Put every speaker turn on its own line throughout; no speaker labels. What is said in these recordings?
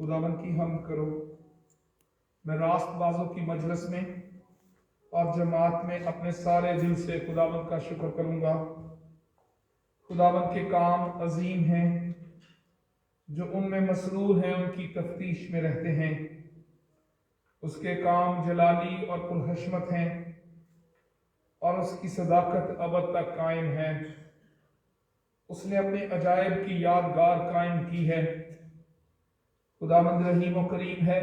खुदावन की हम करो। मैं रास्तबाजों की मजलिस में और जमात में अपने सारे दिल से खुदावन का शुक्र करूंगा। खुदावन के काम अजीम हैं, जो उनमें मसरूर हैं उनकी तफ्तीश में रहते हैं। उसके काम जलाली और पुरहशमत हैं और उसकी सदाकत अबद तक कायम है। उसने अपने अजायब की यादगार कायम की है। खुदावंद रहीम और करीम है,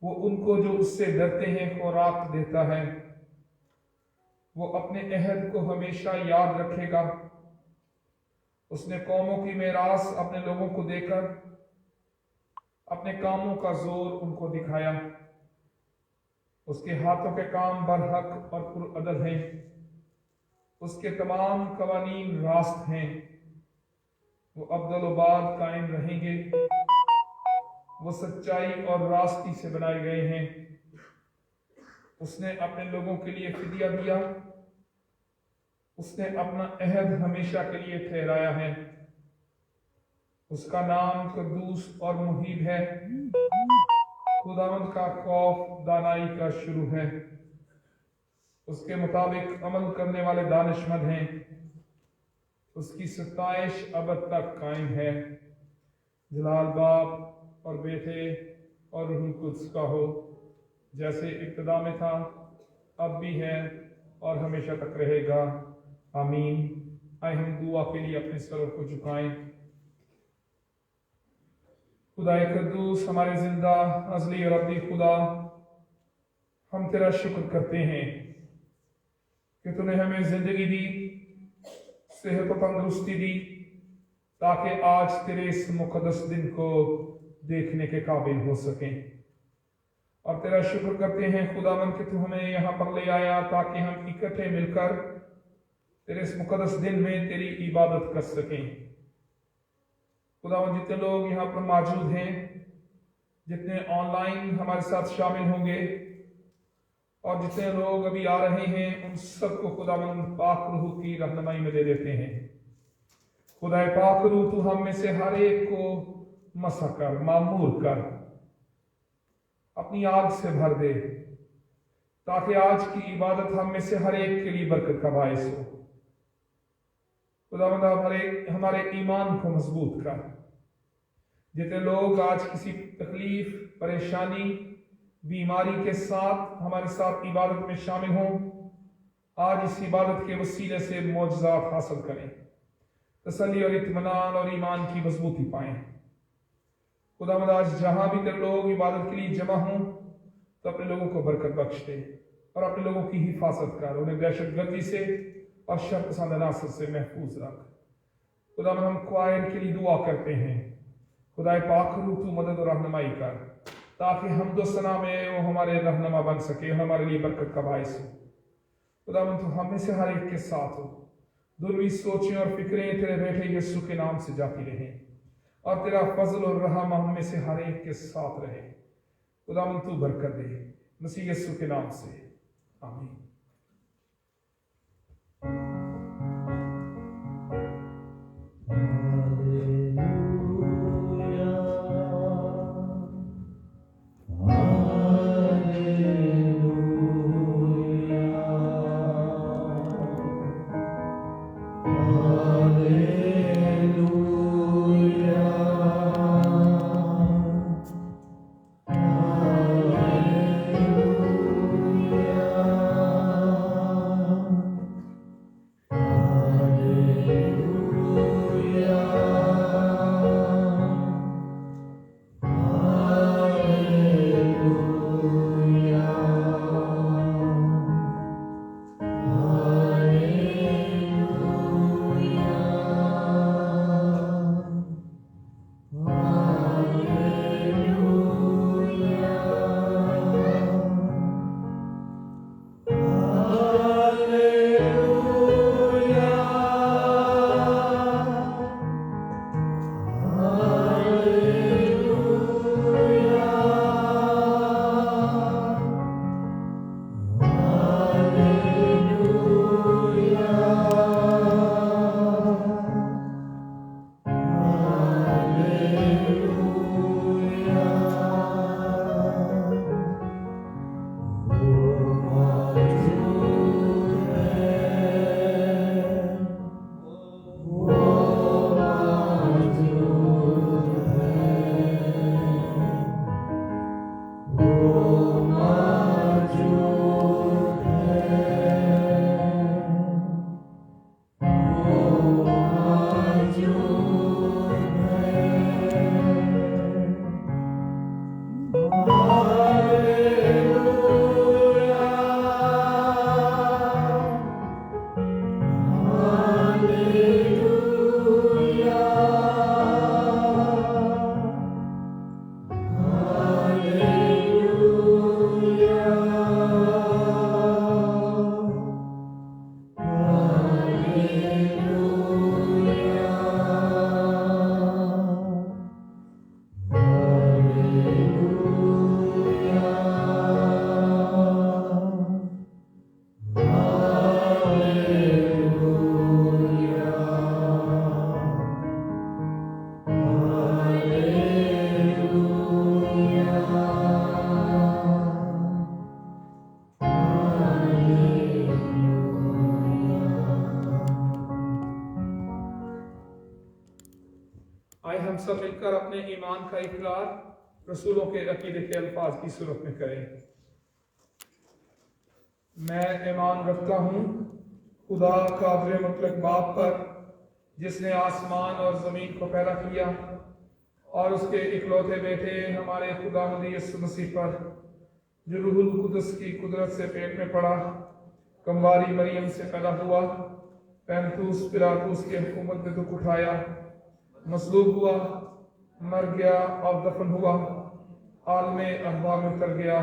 वो उनको जो उससे डरते हैं खुराक देता है। वो अपने अहद को हमेशा याद रखेगा। उसने कौमों की मेरास अपने लोगों को देकर अपने कामों का जोर उनको दिखाया। उसके हाथों के काम बरहक और पुरअदल हैं। उसके तमाम कवानीन रास्त हैं। वो अब्दुल-उबाद कायम रहेंगे। वो सच्चाई और रास्ती से बनाए गए हैं। उसने अपने लोगों के लिए फिदिया दिया। उसने अपना अहद हमेशा के लिए ठहराया है। उसका नाम कद्दूस और मुहीब है। खुदावंद का खौफ दानाई का शुरू है। उसके मुताबिक अमल करने वाले दानिशमंद हैं। उसकी सताइश अबद तक कायम है। जलाल बाप और बेटे और रूह कुद्स का हो, जैसे इब्तिदा में था, अब भी है और हमेशा तक रहेगा। आमीन। आए हम दुआ के लिए अपने सरों को झुकाएं। खुदाए कद्दूस, हमारे जिंदा अज़ली और अब्दी खुदा, हम तेरा शुक्र करते हैं कि तूने हमें जिंदगी दी, सेहत और तंदुरुस्ती दी, ताकि आज तेरे इस मुकद्दस दिन को देखने के काबिल हो सकें। और तेरा शुक्र करते हैं खुदावन कि तू हमें यहाँ पर ले आया ताकि हम इकट्ठे मिलकर तेरे इस मुकद्दस दिन में तेरी इबादत कर सकें। खुदावन, जितने लोग यहाँ पर मौजूद हैं, जितने ऑनलाइन हमारे साथ शामिल होंगे और जितने लोग अभी आ रहे हैं, उन सबको खुदावन पाक रूह की रहनुमाई में दे देते हैं। खुदाए पाक रूह, तू हम में से हर एक को मसा कर, मामूर कर, अपनी आग से भर दे, ताकि आज की इबादत हम में से हर एक के लिए बरकत का बायस हो। खुदावंद, हमारे ईमान को मजबूत कर। जितने लोग आज किसी तकलीफ, परेशानी, बीमारी के साथ हमारे साथ इबादत में शामिल हों, आज इस इबादत के वसीले से मौजज़ात हासिल करें, तसल्ली और इत्मीनान और ईमान की मजबूती पाएं। खुदावंद, आज जहां भी तेरे लोग इबादत के लिए जमा हों, तो अपने लोगों को बरकत बख्श दे और अपने लोगों की हिफाजत कर, उन्हें दहशतगर्दी से और शर्पसंद अनासर से महफूज रख। खुदावंद, हम क्वायर के लिए दुआ करते हैं। खुदाए पाक रूह, तू मदद और रहनुमाई कर, ताकि हम दो सना में वो हमारे रहनुमा बन सके, हमारे लिए बरकत का बायस हो। खुदावंद, तू हमें से हर एक के साथ हो। दुर्वी सोचें और फिक्रें तेरे बेटे यीशु के नाम से जाती रहें, और तेरा फजल और रहम हम में से हर एक के साथ रहे। खुदावंद, तू बरकत दे, मसीह यीशु के नाम से, आमीन। आए हम सब मिलकर अपने ईमान का इकरार रसूलों के अकीदे के अल्फाज की सूरत में करें। मैं ईमान रखता हूँ खुदा कादिर मुतलक बाप पर, जिसने आसमान और ज़मीन को पैदा किया, और उसके इकलौते बेटे हमारे खुदावंद यीशु मसीह पर, जो रूहुल कुदस की कुदरत से पेट में पड़ा, कमवारी मरियम से पैदा हुआ, पैंतूस पिलातूस की हुकूमत में दुख उठाया, मसलूब हुआ, मर गया और दफन हुआ, आलमे अरवा में उतर गया,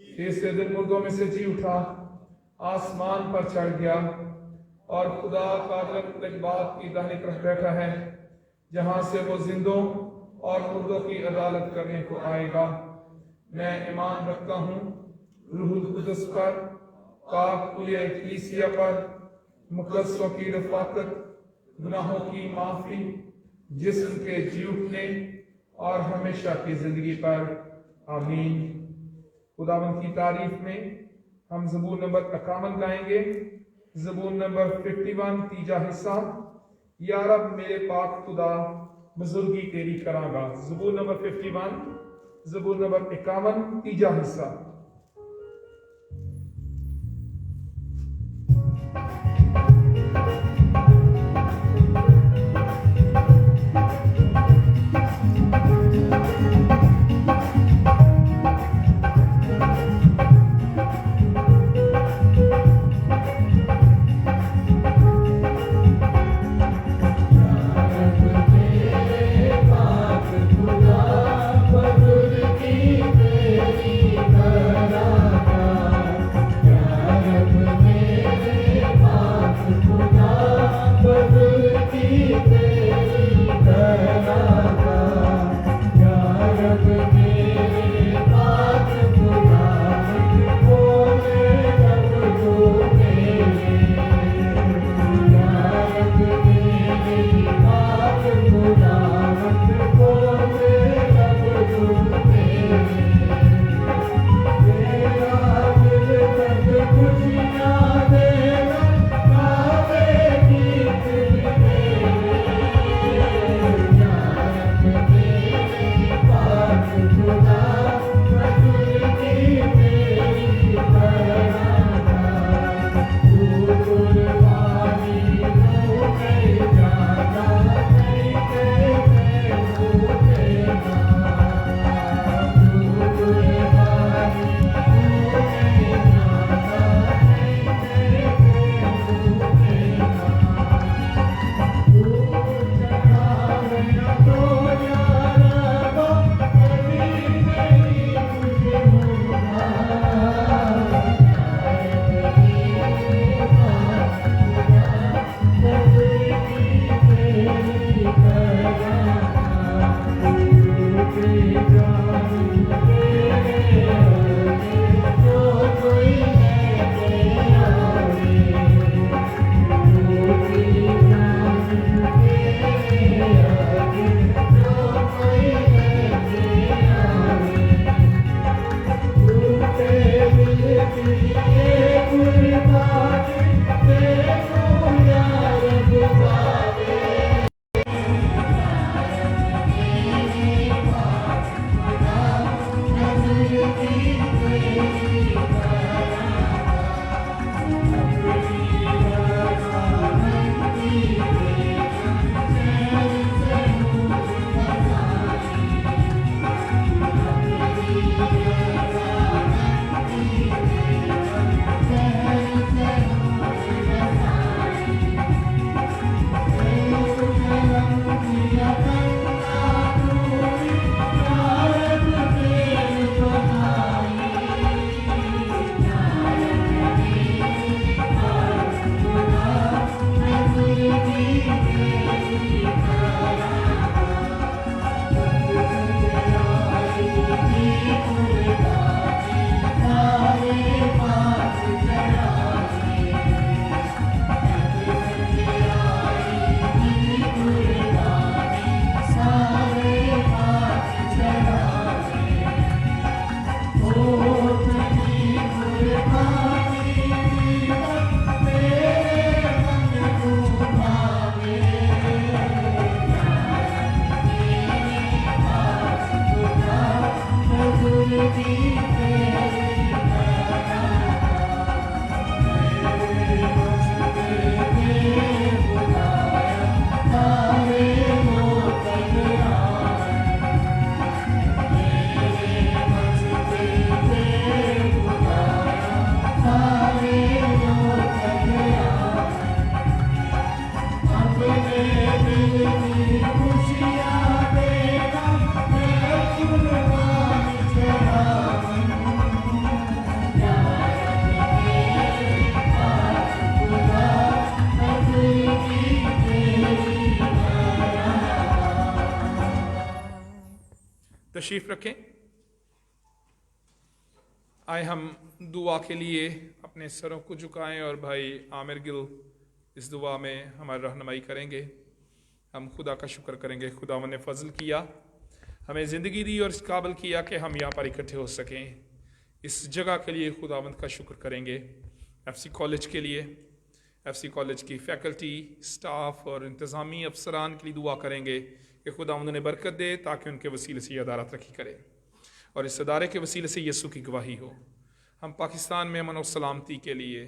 तीसरे दिन मुर्दों में से जी उठा, आसमान पर चढ़ गया और खुदा कादिर बाप की दाहिनी तरफ बैठा है, जहां से वो जिंदों और मुर्दों की अदालत करने को आएगा। मैं ईमान रखता हूँ रूहुल कुदस पर, पाक कुलिया कलीसिया पर, मुकद्दसों की रफाकत, गुनाहों की माफी, जिस्म के जी उठने और हमेशा की जिंदगी पर। आमीन। खुदावंद की तारीफ में हम ज़बूर नंबर 51 गाएंगे। ज़बूर नंबर 51 तीजा हिस्सा। या रब मेरे पाक खुदा बुजुर्गी तेरी करांगा। ज़बूर नंबर 51, ज़बूर नंबर 51 तीजा हिस्सा। तशरीफ रखें। आए हम दुआ के लिए अपने सरों को झुकाएं और भाई आमिर गिल इस दुआ में हमारी रहनुमाई करेंगे। हम खुदा का शुक्र करेंगे, खुदावंद ने फजल किया, हमें ज़िंदगी दी और इस काबिल किया कि हम यहाँ पर इकट्ठे हो सकें। इस जगह के लिए खुदावंद का शुक्र करेंगे। एफसी कॉलेज के लिए, एफसी कॉलेज की फ़ैकल्टी, स्टाफ और इंतज़ामी अफसरान के लिए दुआ करेंगे कि खुदावंद ने बरकत दे ताकि उनके वसीले से यह अदारा तरक्की करे और इस अदारे के वसीले से यीशु की गवाही हो। हम पाकिस्तान में अमन और सलामती के लिए,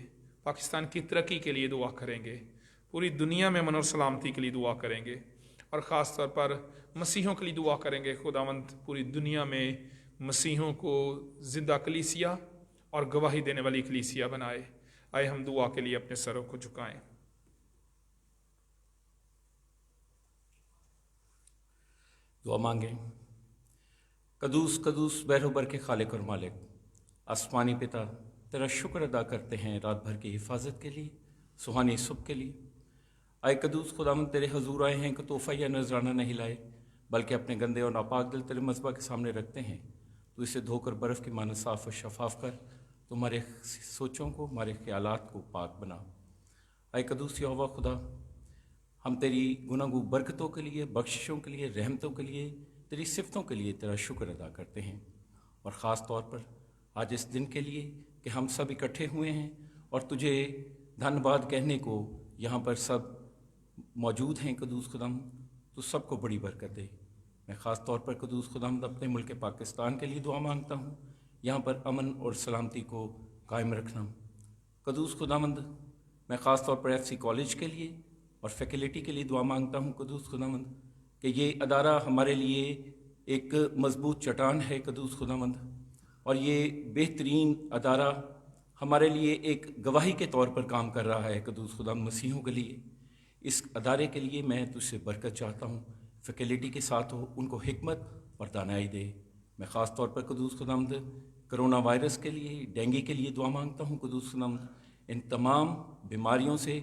पाकिस्तान की तरक्की के लिए दुआ करेंगे, पूरी दुनिया में अमन और सलामती के लिए दुआ करेंगे और ख़ास तौर पर मसीहों के लिए दुआ करेंगे। खुदावंद पूरी दुनिया में मसीहों को ज़िंदा कलीसिया और गवाही देने वाली कलीसिया बनाए। आए हम दुआ के लिए अपने सरों को झुकाएं।
दुआ मांगें। कदूस कदूस बहरोबर के खालिक और मालिक, आसमानी पिता, तेरा शुक्र अदा करते हैं रात भर की हिफाजत के लिए, सुहानी सुबह के लिए। आए कदूस खुदावंद तेरे हजूर आए हैं कि तोहफ़ा या नजराना नहीं लाए, बल्कि अपने गंदे और नापाक दिल तेरे मज़बा के सामने रखते हैं। तो इसे धोकर बर्फ़ की मानद साफ़ और शफाफ कर, तुम्हारे सोचों को, हमारे ख्यालात को पाक बना। आए कदूस यहोवा खुदा, हम तेरी गुनागू बरकतों के लिए, बख्शिशों के लिए, रहमतों के लिए, तेरी सिफ़तों के लिए तेरा शुक्र अदा करते हैं। और ख़ास तौर पर आज इस दिन के लिए कि हम सब इकट्ठे हुए हैं और तुझे धन्यवाद कहने को यहाँ पर सब मौजूद हैं। कदूस खुदाम, तो सबको बड़ी बरकत दे। मैं ख़ास तौर पर कदूस खुदाम अपने मुल्क पाकिस्तान के लिए दुआ मांगता हूँ, यहाँ पर अमन और सलामती को कायम रखना। कदूस खुदामंद, मैं ख़ास तौर पर एफसी कॉलेज के लिए और फैकल्टी के लिए दुआ मांगता हूँ कदूस खुदामंद कि ये अदारा हमारे लिए एक मजबूत चट्टान है कदूस खुदामंद, और ये बेहतरीन अदारा हमारे लिए एक गवाही के तौर पर काम कर रहा है कदूस खुदामंद मसीहों के लिए। इस अदारे के लिए मैं तुझसे बरकत चाहता हूँ। फैकल्टी के साथ हो, उनको हिकमत और दानाई दे। मैं ख़ास तौर पर कदूस खुदामंद कोरोना वायरस के लिए, डेंगू के लिए दुआ मांगता हूँ कदूस खुदामंद। इन तमाम बीमारियों से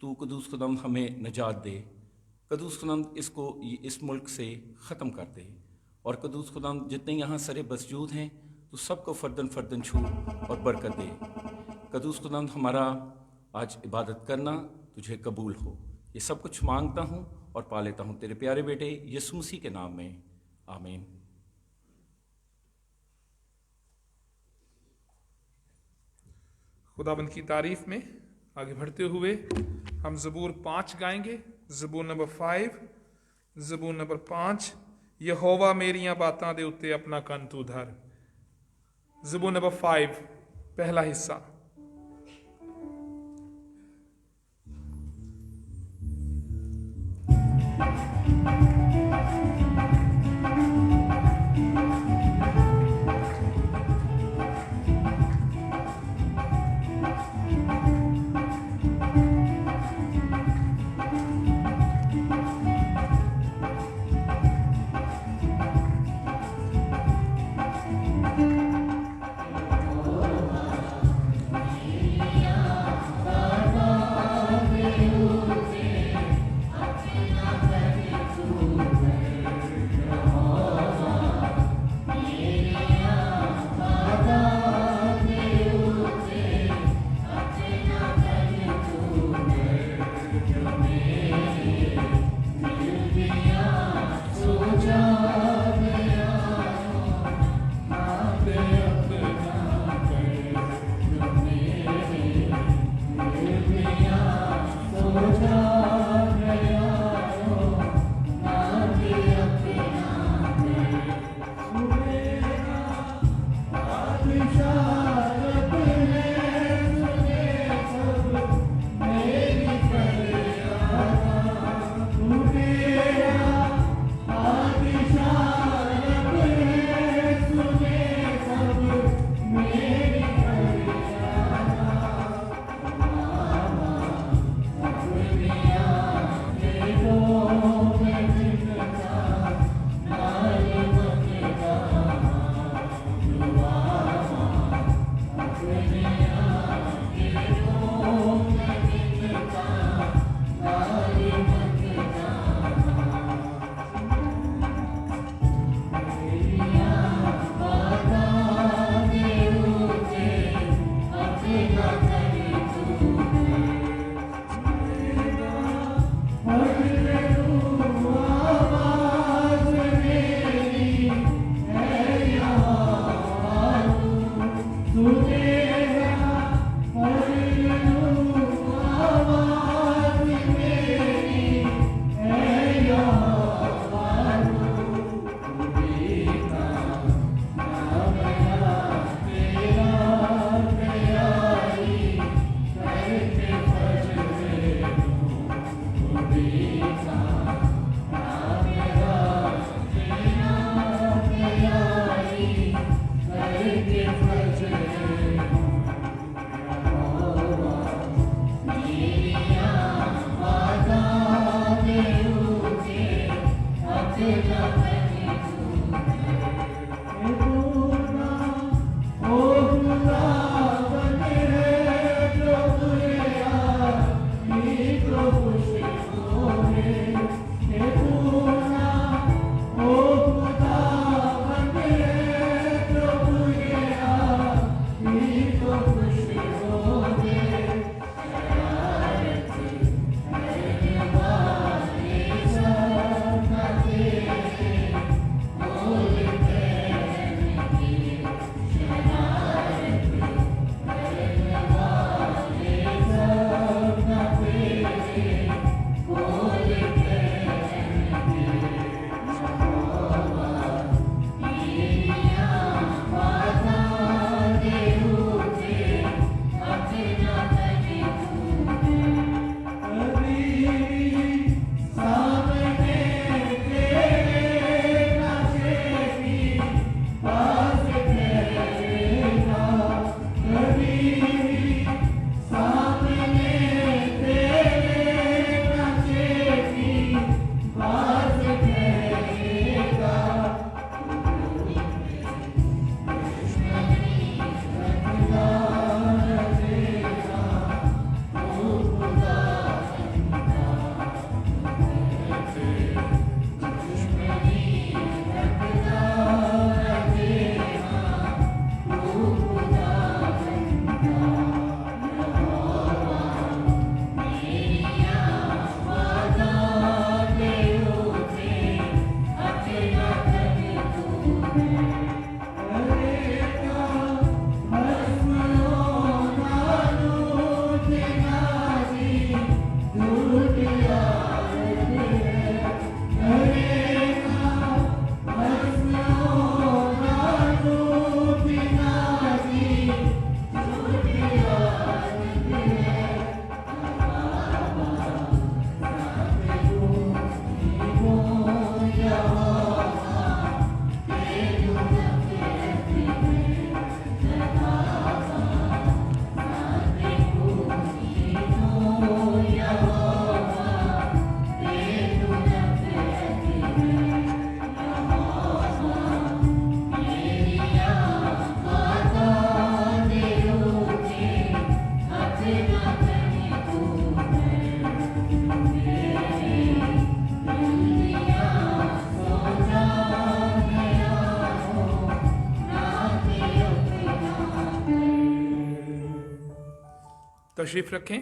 तू कदूस खुदामंद हमें निजात दे। कदूस खुदामंद इसको इस मुल्क से ख़त्म कर दे। और कदूस खुदामंद जितने यहाँ सरे मौजूद हैं तो सबको फ़र्दन फ़र्दन छू और बरकत दे। कदूस खुदामंद हमारा आज इबादत करना तुझे कबूल हो। ये सब कुछ मांगता हूँ और पा लेता हूँ तेरे प्यारे बेटे यीशु मसीह के नाम में, आमीन।
खुदाबंद की तारीफ में आगे बढ़ते हुए हम ज़बूर 5 गाएंगे। ज़बूर नंबर 5, ज़बूर नंबर 5। यहोवा मेरियां बातां दे उत्ते अपना कन तू धर। ज़बूर नंबर 5, पहला हिस्सा। तशरीफ़ रखें।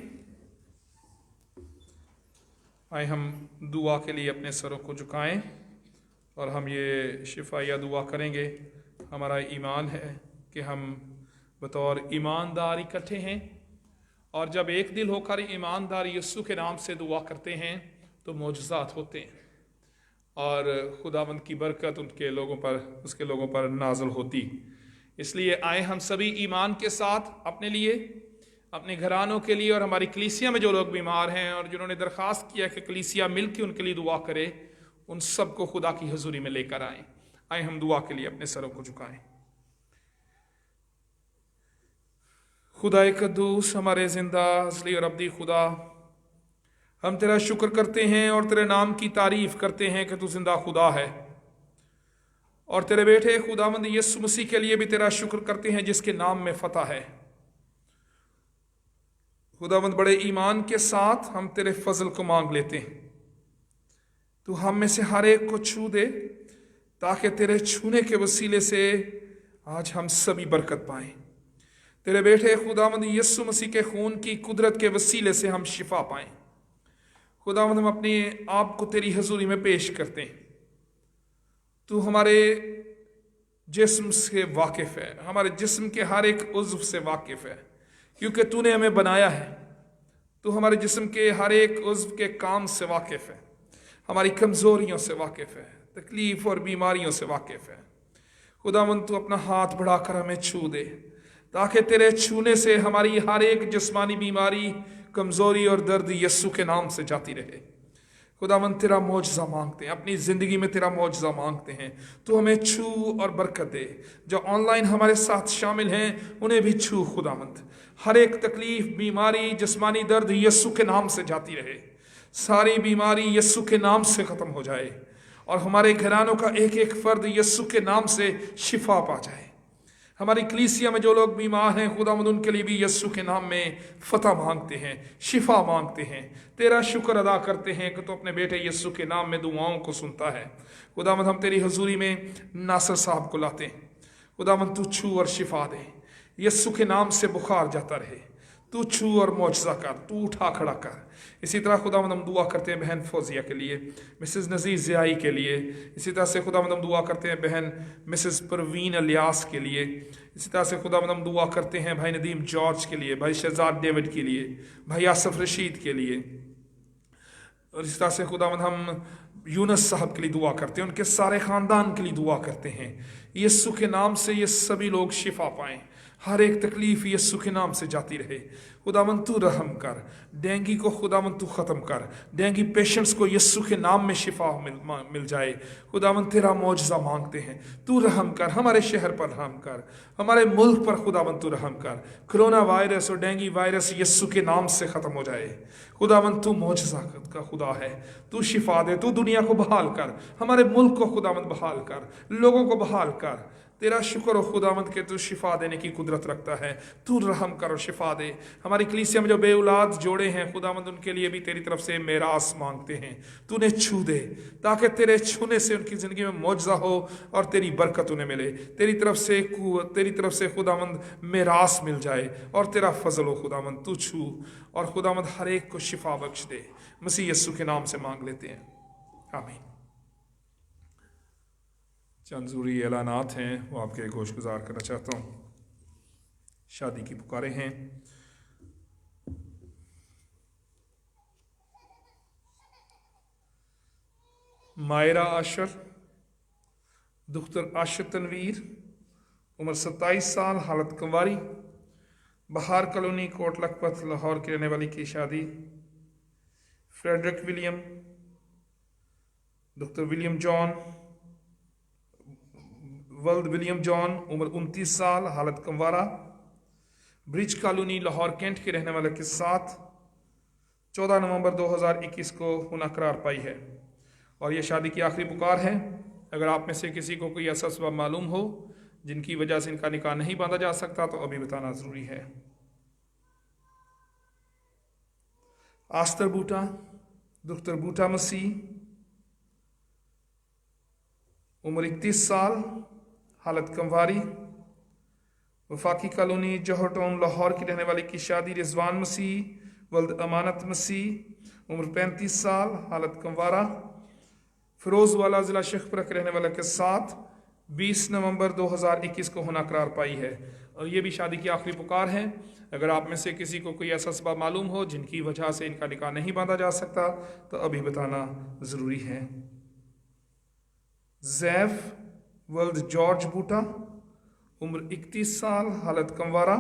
आए हम दुआ के लिए अपने सरों को झुकाएं और हम ये शिफाया दुआ करेंगे। हमारा ईमान है कि हम बतौर ईमानदार इकट्ठे हैं, और जब एक दिल होकर ईमानदार यीशु के नाम से दुआ करते हैं तो मौजज़ात होते हैं और खुदावंद की बरकत उसके लोगों पर नाज़िल होती। इसलिए आए हम सभी ईमान के साथ अपने लिए, अपने घरानों के लिए और हमारी कलीसिया में जो लोग बीमार हैं और जिन्होंने दरख्वास्त किया कि कलीसिया मिलकर उनके लिए दुआ करे, उन सबको खुदा की हजूरी में लेकर आए। आए हम दुआ के लिए अपने सरों को झुकाएं। खुदा कद्दूस, हमारे जिंदा असली और अब्दी खुदा, हम तेरा शुक्र करते हैं और तेरे नाम की तारीफ करते हैं कि तू जिंदा खुदा है, और तेरे बेटे खुदावंद यीशु मसीह के लिए भी तेरा शुक्र करते हैं जिसके नाम में फतह है। खुदावंद, बड़े ईमान के साथ हम तेरे फजल को मांग लेते हैं। तू हम में से हर एक को छू दे ताकि तेरे छूने के वसीले से आज हम सभी बरकत पाएं। तेरे बेटे खुदावंद यीशु मसीह के खून की कुदरत के वसीले से हम शिफा पाएं। खुदावंद, हम अपने आप को तेरी हजूरी में पेश करते हैं। तू हमारे जिस्म से वाकिफ है, हमारे जिस्म के हर एक उज़्व से वाकिफ है, क्योंकि तूने हमें बनाया है। तू हमारे जिस्म के हर एक उज़्व के काम से वाकिफ है, हमारी कमज़ोरियों से वाकिफ है, तकलीफ़ और बीमारियों से वाकिफ है। खुदावंद, तू अपना हाथ बढ़ाकर हमें छू दे ताकि तेरे छूने से हमारी हर एक जिस्मानी बीमारी, कमज़ोरी और दर्द यीशु के नाम से जाती रहे। खुदावंद, तेरा मौजज़ा मांगते हैं, अपनी ज़िंदगी में तेरा मौजज़ा मांगते हैं। तू हमें छू और बरकत दे। जो ऑनलाइन हमारे साथ शामिल हैं उन्हें भी छू खुदावंद। हर एक तकलीफ़, बीमारी, जिस्मानी दर्द यीशु के नाम से जाती रहे। सारी बीमारी यीशु के नाम से ख़त्म हो जाए और हमारे घरानों का एक एक फ़र्द यीशु के नाम से शिफा पा जाए। हमारी कलीसिया में जो लोग बीमार हैं खुदावंद, उनके लिए भी यीशु के नाम में फतह मांगते हैं, शिफा मांगते हैं। तेरा शुक्र अदा करते हैं कि तू अपने बेटे यीशु के नाम में दुआओं को सुनता है। खुदावंद, हम तेरी हजूरी में नासर साहब को लाते हैं। खुदावंद, तू छू और शिफा दे। यीशु के नाम से बुखार जाता रहे। तू छू और मौजज़ा कर, तू उठा खड़ा कर। इसी तरह खुदावंद हम दुआ करते हैं बहन फौजिया के लिए, मिसेस नज़ीर ज़ियाई के लिए। इसी तरह से खुदावंद हम दुआ करते हैं बहन मिसेस परवीन अलियास के लिए। इसी तरह से खुदावंद हम दुआ करते हैं भाई नदीम जॉर्ज के लिए, भाई शहजाद डेविड के लिए, भाई आसफ रशीद के लिए। और इस तरह से खुदावंद हम यूनस साहब के लिए दुआ करते हैं, उनके सारे ख़ानदान के लिए दुआ करते हैं। यीशु के नाम से ये सभी लोग शिफा पाएँ, हर एक तकलीफ यीशु के नाम से जाती रहे। खुदावंद, तू रहम कर। डेंगी को खुदावंद तू ख़त्म कर। डेंगी पेशेंट्स को यीशु के नाम में शिफा मिल जाए। खुदावंद, तेरा मौजज़ा मांगते हैं। तू रहम कर, हमारे शहर पर रहम कर, हमारे मुल्क पर खुदावंद तू रहम कर। कोरोना वायरस और डेंगी वायरस यीशु के नाम से ख़त्म हो जाए। खुदावंद, तू मौजज़ा का खुदा है, तू शिफा दे। तू दुनिया को बहाल कर, हमारे मुल्क को खुदावंद बहाल कर, लोगों को बहाल कर। तेरा शुक्र हो खुदावंद के तू शिफा देने की कुदरत रखता है। तू रहम कर और शिफा दे। हमारी कलीसिया में जो बेऔलाद जोड़े हैं खुदावंद, उनके लिए भी तेरी तरफ से मेरास मांगते हैं। तूने छू दे ताकि तेरे छूने से उनकी ज़िंदगी में मौजज़ा हो और तेरी बरकत उन्हें मिले। तेरी तरफ से खुदावंद मेरास मिल जाए और तेरा फजल हो खुदावंद। तू छू और खुदावंद हर एक को शिफा बख्श दे। मसीह यीशु के नाम से मांग लेते हैं, आमीन। चंद ज़रूरी ऐलानात हैं, वो आपके गोशगुजार करना चाहता हूँ। शादी की पुकारें हैं। मायरा आशर, दुख्तर आशर तनवीर, उम्र 27 साल, हालत कुंवारी, बहार कॉलोनी, कोट लखपत, लाहौर की रहने वाली की शादी। फ्रेडरिक विलियम, दुख्तर विलियम जॉन, वल्द विलियम जॉन, उम्र 29 साल, हालत कंवारा, ब्रिज कॉलोनी, लाहौर कैंट के रहने वाले के साथ 14 नवंबर 2021 को हुना करार पाई है और यह शादी की आखिरी पुकार है। अगर आप में से किसी को कोई ऐसा सबब मालूम हो जिनकी वजह से इनका निकाह नहीं बांधा जा सकता तो अभी बताना ज़रूरी है। आस्तर बूटा, दुख्तर बूटा मसीह, उम्र 31 साल, हालत कंवारी, वफाकी कॉलोनी जौहर टाउन लाहौर की रहने वाली की शादी रिजवान मसीह वल्द अमानत मसीह, उम्र 35 साल, हालत कंवारा। फिरोज वाला ज़िला शेखपुरा के रहने वाले के साथ 20 नवंबर 2021 को होना करार पाई है। और ये भी शादी की आखिरी पुकार है। अगर आप में से किसी को कोई ऐसा सबब मालूम हो जिनकी वजह से इनका निकाह नहीं बांधा जा सकता तो अभी बताना ज़रूरी है। जैफ वल्द जॉर्ज बूटा, उम्र 31 साल, हालत कंवारा।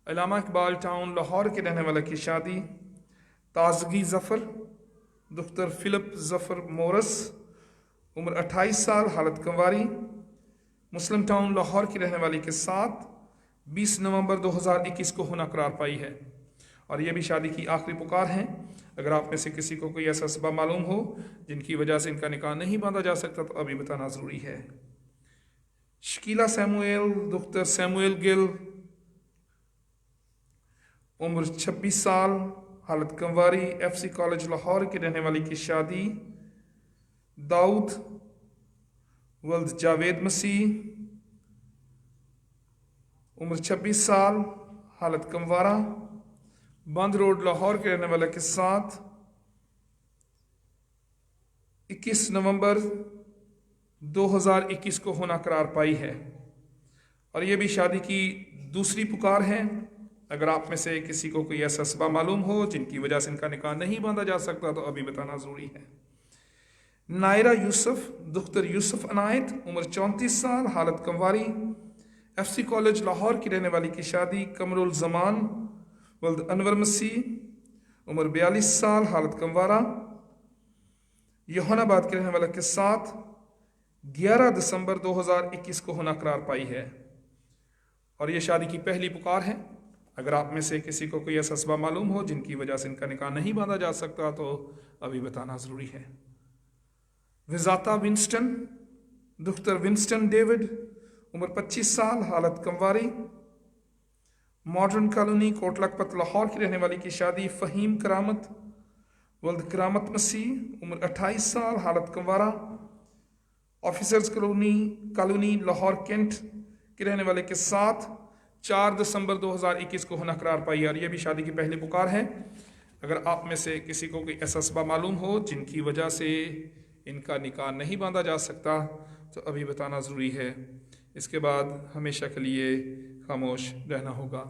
अलामा इकबाल टाउन लाहौर के रहने वाले की शादी ताजगी ज़फ़र दुख्तर फिलिप ज़फ़र मोरस, उम्र 28 साल, हालत कंवारी। मुस्लिम टाउन लाहौर की रहने वाली के साथ 20 नवंबर 2021 को होना करार पाई है। और यह भी शादी की आखिरी पुकार है। अगर आप में से किसी को कोई ऐसा सबब मालूम हो जिनकी वजह से इनका निकाह नहीं बांधा जा सकता तो अभी बताना ज़रूरी है। शकीला सैमुएल दुख्तर सैमुएल गिल, उम्र 26 साल, हालत कंवारी। FC कॉलेज लाहौर के रहने वाली की शादी दाऊद वल्द जावेद मसीह, उम्र 26 साल, हालत कंवारा। बंद रोड लाहौर के रहने वाले के साथ 21 नवंबर 2021 को होना करार पाई है। और यह भी शादी की दूसरी पुकार है। अगर आप में से किसी को कोई ऐसा सबब मालूम हो जिनकी वजह से इनका निकाह नहीं बांधा जा सकता तो अभी बताना ज़रूरी है। नायरा यूसुफ दुख्तर यूसुफ अनायत, उम्र 34 साल, हालत कंवारी। FC कॉलेज लाहौर की रहने वाली की शादी कमरुल जमान वल्द अनवर मसीह, उम्र 42 साल, हालत कंवारा। योहानाबाद के रहने वाले के साथ 11 दिसंबर 2021 को होना करार पाई है। और यह शादी की पहली पुकार है। अगर आप में से किसी को कोई ऐसा सबब मालूम हो जिनकी वजह से इनका निकाह नहीं बांधा जा सकता तो अभी बताना ज़रूरी है। विजाता विंस्टन दुख्तर विंस्टन डेविड, उम्र 25 साल, हालत कंवारी। मॉडर्न कॉलोनी कोट लखपत लाहौर की रहने वाली की शादी फ़हीम करामत वल्द करामत मसीह, उम्र 28 साल, हालत कंवारा। ऑफिसर्स कॉलोनी लाहौर कैंट के रहने वाले के साथ 4 दिसंबर 2021 को होना करार पाई। और यह भी शादी की पहली पुकार है। अगर आप में से किसी को कोई ऐसा सबब मालूम हो जिनकी वजह से इनका निकाह नहीं बांधा जा सकता तो अभी बताना ज़रूरी है। इसके बाद हमेशा के लिए खामोश रहना होगा।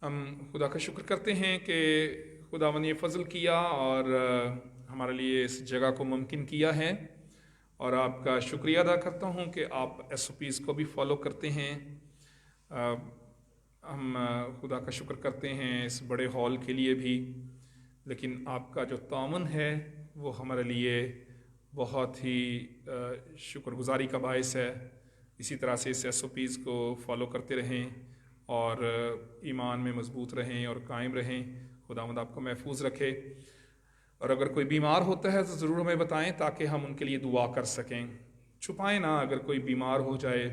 हम खुदा का शुक्र करते हैं कि खुदावंद ने फ़ज़ल किया और हमारे लिए इस जगह को मुमकिन किया है। और आपका शुक्रिया अदा करता हूँ कि आप SOPs को भी फॉलो करते हैं। हम खुदा का शुक्र करते हैं इस बड़े हॉल के लिए भी, लेकिन आपका जो ताउन है वो हमारे लिए बहुत ही शुक्रगुजारी का बायस है। इसी तरह से इस SOPs को फॉलो करते रहें और ईमान में मजबूत रहें और कायम रहें। खुदावंद आपको महफूज रखे। और अगर कोई बीमार होता है तो ज़रूर हमें बताएं ताकि हम उनके लिए दुआ कर सकें। छुपाएं ना, अगर कोई बीमार हो जाए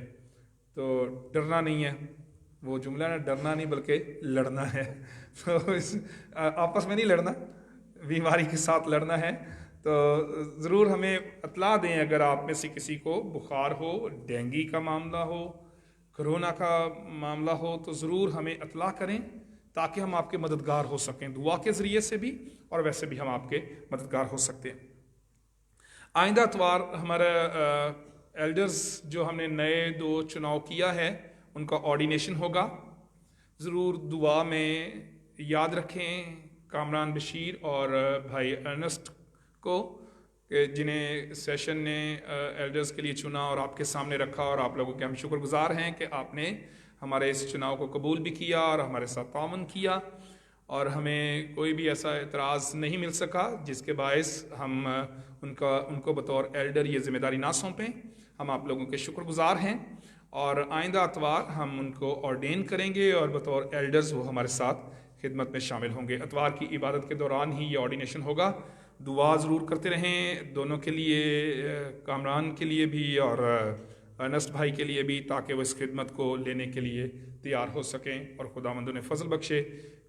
तो डरना नहीं है। वो जुमला ना, डरना नहीं बल्कि लड़ना है। तो इस आपस में नहीं लड़ना, बीमारी के साथ लड़ना है। तो ज़रूर हमें इत्तला दें अगर आप में से किसी को बुखार हो, डेंगू का मामला हो, कोरोना का मामला हो तो ज़रूर हमें इत्तला करें ताकि हम आपके मददगार हो सकें, दुआ के ज़रिए से भी और वैसे भी हम आपके मददगार हो सकते हैं। आइंदा इतवार हमारा एल्डर्स जो हमने नए 2 चुनाव किया है उनका ऑर्डिनेशन होगा। ज़रूर दुआ में याद रखें कामरान बशीर और भाई अर्नेस्ट को, जिन्हें सेशन ने एल्डर्स के लिए चुना और आपके सामने रखा। और आप लोगों के हम शुक्रगुजार हैं कि आपने हमारे इस चुनाव को कबूल भी किया और हमारे साथ ताउन किया। और हमें कोई भी ऐसा एतराज़ नहीं मिल सका जिसके बायस हम उनको बतौर एल्डर ये ज़िम्मेदारी ना सौंपें। हम आप लोगों के शुक्रगुजार हैं और आइंदा इतवार हम उनको ऑर्डेन करेंगे और बतौर एल्डर्स वो हमारे साथ खिदमत में शामिल होंगे। इतवार की इबादत के दौरान ही ये ऑर्डिनेशन होगा। दुआ ज़रूर करते रहें दोनों के लिए, कामरान के लिए भी और अर्नेस्ट भाई के लिए भी, ताकि वो इस खिदमत को लेने के लिए तैयार हो सकें और खुदावंद उन्हें फ़ज़ल बख्शे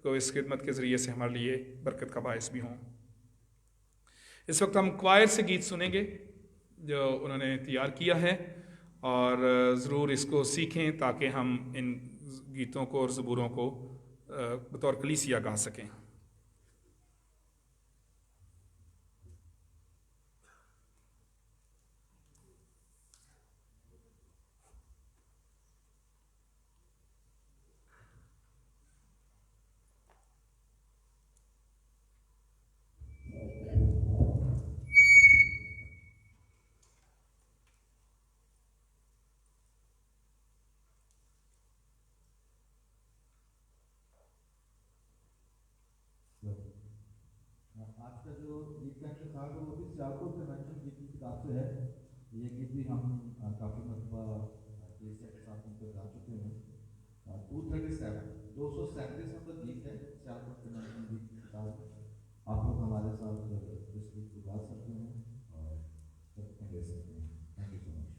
तो इस खिदमत के ज़रिए से हमारे लिए बरकत का बायस भी हों। इस वक्त हम क्वायर से गीत सुनेंगे जो उन्होंने तैयार किया है और ज़रूर इसको सीखें ताकि हम इन गीतों को और ज़बूरों को बतौर कलीसिया गा सकें।
आज का जो गीत का इंतखाब है वो भी सियालकोट कन्वेंशन गीत की किताब से है। ये गीत भी हम काफ़ी मरतबा केसिया के साथ उन पर गा चुके हैं। 237 नंबर गीत है सियालकोट कन्वेंशन गीत की किताब में। आप लोग हमारे साथ इस गीत को गा सकते हैं और सबको ले सकते हैं। Thank you so much.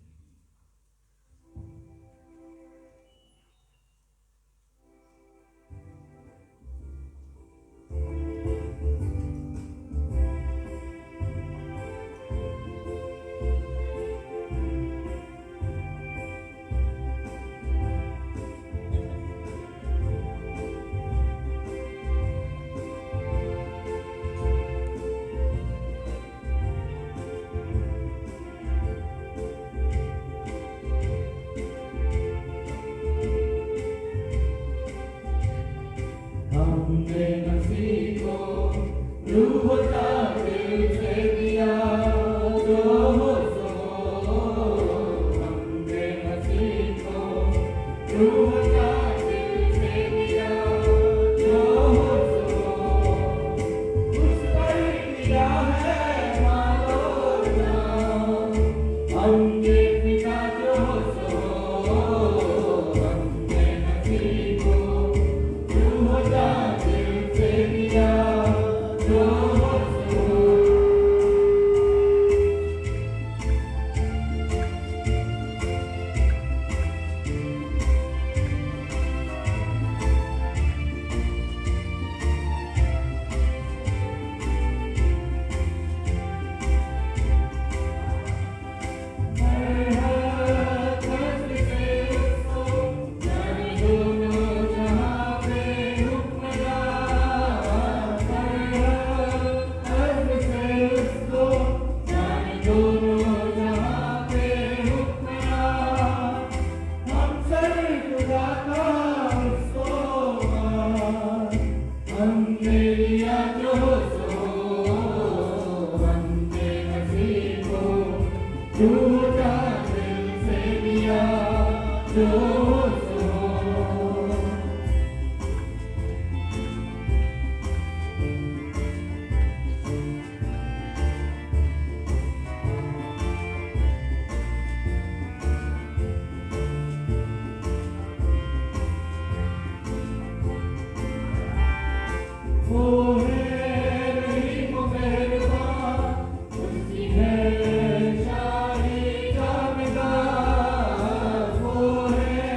हमने नसीब को रूह का दिल से दिया जो हो सो। हमने नसीब को रूह का दिल से दिया जो हो सो। उस पर किया है मानो नाम हमने पिता जो हो सो। हमने नसीब को रूह का दिल से दिया जो हो सो। हमने लिया जो सो। हमने नसीब को झूठा दिल से दिया जो सो। वो है रहीम मेहरबान, उसकी है शाही जावेदार। वो है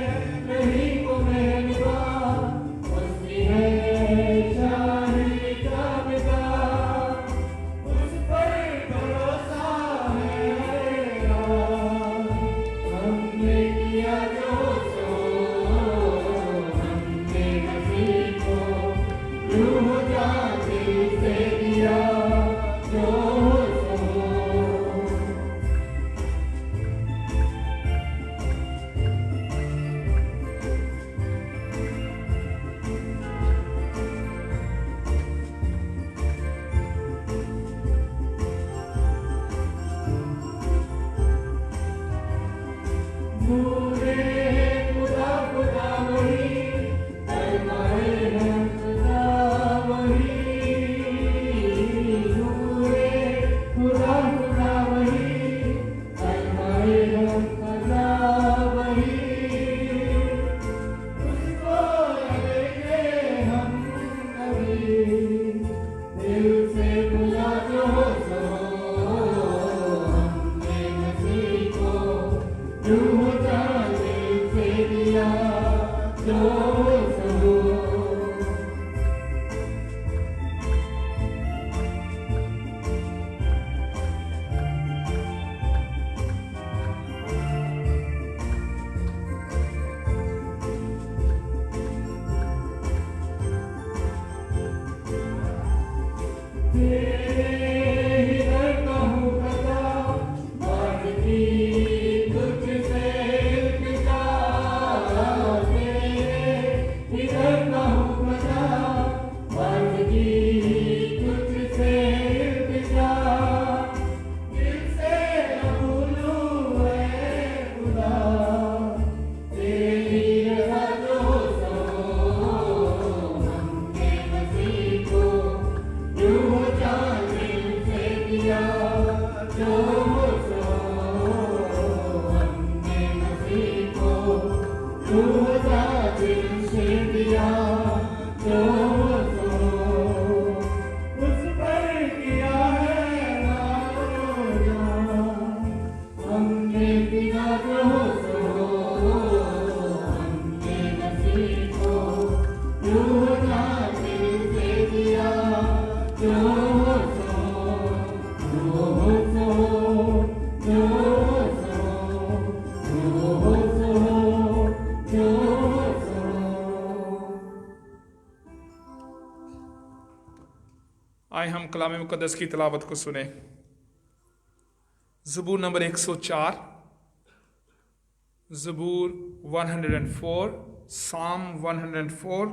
जो सो हमने मसीह को खुदा दिल से दिया, जो सो उस पर किया है नाज़, हमने बिना जो सो हमने मसीह को खुदा दिल से दिया, जो
आए हम कलाम मुकद्दस की तिलावत को सुने। ज़बूर नंबर 104, ज़बूर 104, साम 104,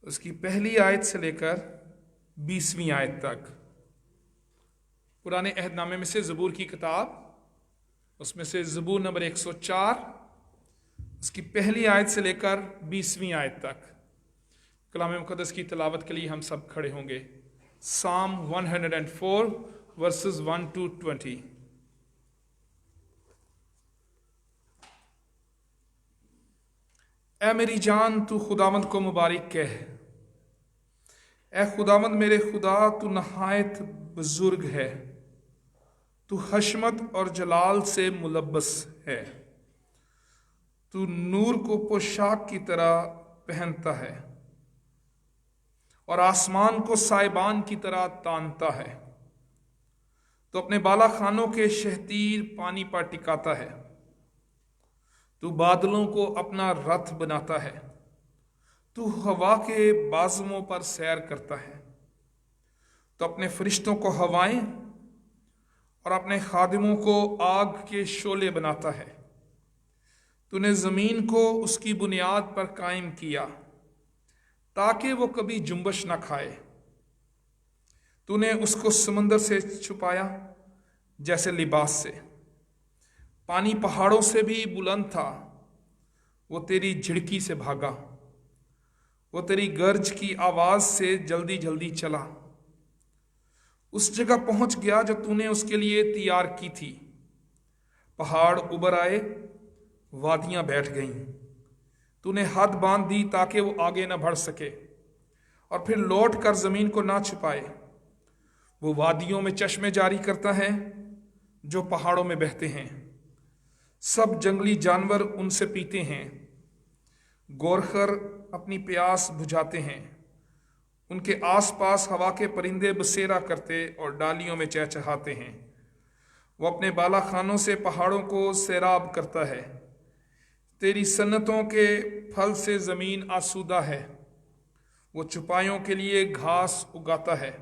उसकी पहली आयत से लेकर 20वीं आयत तक। पुराने अहदनामे में से ज़बूर की किताब, उसमें से ज़बूर नंबर 104, उसकी पहली आयत से लेकर 20वीं आयत तक कलाम मुकद्दस की तिलावत के लिए हम सब खड़े होंगे। साम 104 वर्सेस 1 to 20। ऐ मेरी जान तू खुदावंद को मुबारक कह, ऐ खुदावंद मेरे खुदा तू नहायत बुजुर्ग है, तू हशमत और जलाल से मुलब्बस है, तू नूर को पोशाक की तरह पहनता है और आसमान को साइबान की तरह तानता है, तो अपने बाला खानों के शहतीर पानी पर टिकाता है, तू बादलों को अपना रथ बनाता है, तू हवा के बाजुओं पर सैर करता है, तो अपने फरिश्तों को हवाएं और अपने खादिमों को आग के शोले बनाता है। तूने जमीन को उसकी बुनियाद पर कायम किया ताकि वो कभी जुम्बश न खाए। तूने उसको समंदर से छुपाया जैसे लिबास से, पानी पहाड़ों से भी बुलंद था, वो तेरी झिड़की से भागा, वो तेरी गर्ज की आवाज से जल्दी जल्दी चला, उस जगह पहुंच गया जो तूने उसके लिए तैयार की थी। पहाड़ उबर आए, वादियां बैठ गईं, तूने हद बांध दी ताकि वो आगे न बढ़ सके और फिर लौट कर जमीन को ना छुपाए। वो वादियों में चश्मे जारी करता है जो पहाड़ों में बहते हैं, सब जंगली जानवर उनसे पीते हैं। गोरखर अपनी प्यास बुझाते हैं, उनके आसपास हवा के परिंदे बसेरा करते और डालियों में चहचहाते हैं। वो अपने बाला खानों से पहाड़ों को सैराब करता है, तेरी सन्नतों के फल से जमीन आसूदा है। वो चुपाइयों के लिए घास उगाता है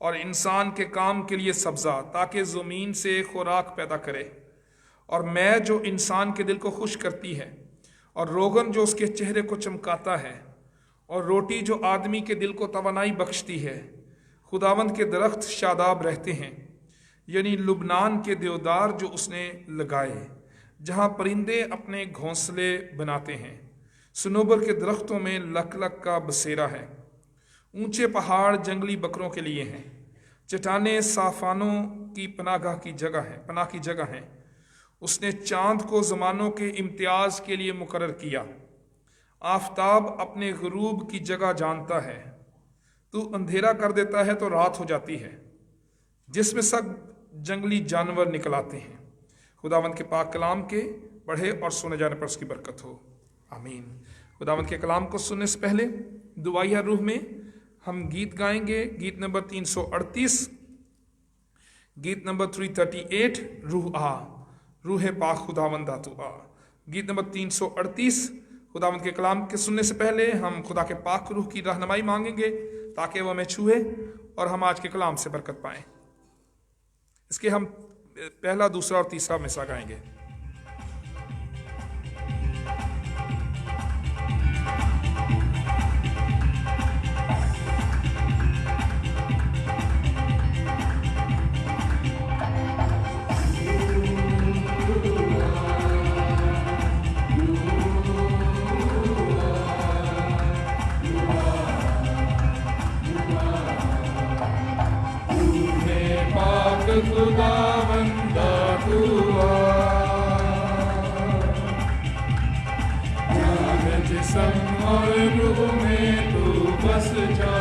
और इंसान के काम के लिए सब्जा, ताकि जमीन से खुराक पैदा करे। और मैं जो इंसान के दिल को खुश करती है, और रोगन जो उसके चेहरे को चमकाता है, और रोटी जो आदमी के दिल को तवानाई बख्शती है। खुदावंद के दरख्त शादाब रहते हैं, यानी लुबनान के देवदार जो उसने लगाए, जहाँ परिंदे अपने घोंसले बनाते हैं। सनोबर के दरख्तों में लक लक का बसेरा है। ऊंचे पहाड़ जंगली बकरों के लिए हैं, चट्टानें साफानों की पनाह की जगह हैं। उसने चांद को ज़मानों के इम्तियाज के लिए मुकर्रर किया। आफताब अपने गुरूब की जगह जानता है। तू अंधेरा कर देता है तो रात हो जाती है, जिसमें सब जंगली जानवर निकल आते हैं। खुदावंद के पाक कलाम के पढ़े और सुने जाने पर उसकी बरकत हो, आमीन। खुदावंद के कलाम को सुनने से पहले दुआया रूह में हम गीत गाएंगे। गीत नंबर 338, गीत नंबर 338, रूह आ, रूह पाक खुदावंद आ तू आ। गीत नंबर 338, खुदावंद के कलाम के सुनने से पहले हम खुदा के पाक रूह की रहनुमाई मांगेंगे ताकि वह हमें छुए और हम आज के कलाम से बरकत पाएं। इसके हम पहला, दूसरा और तीसरा मिसरा गाएंगे। पाक खुदावंदा तू जान जिस्म और रूह में तू बस जा।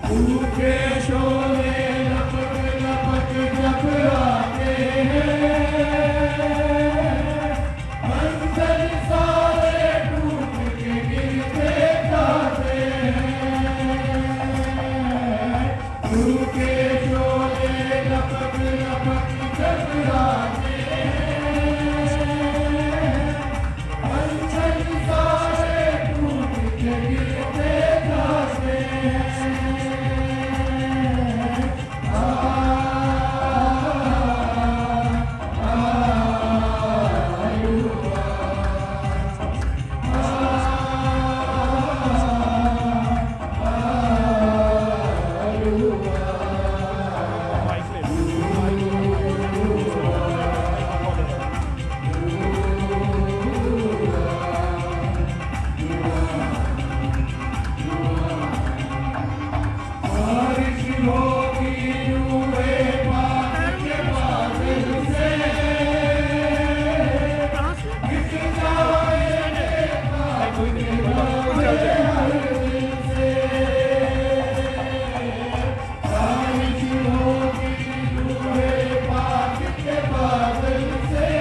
भूखे शोले लपक लपक जब आते हैं, मंजर सारे टूट के गिरते जाते हैं। भूखे शोले लपक लपक जब आते हैं, मंजर सारे टूट के गिरते जाते हैं। बारिश होगी रूहे पाक के बादल से, गिर जाएंगे पाक के बादल हर दिल से। बारिश होगी रूहे पाक के बादल से,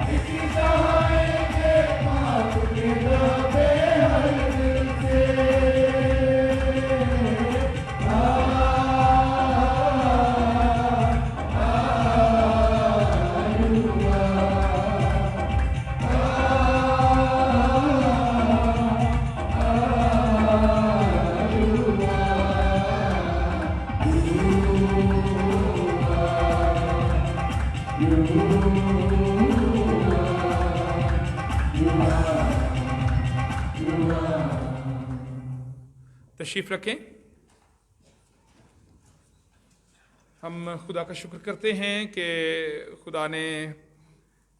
गिर जाएंगे पाक के बादल हर दिल से। तशरीफ रखें। हम खुदा का शुक्र करते हैं कि खुदा ने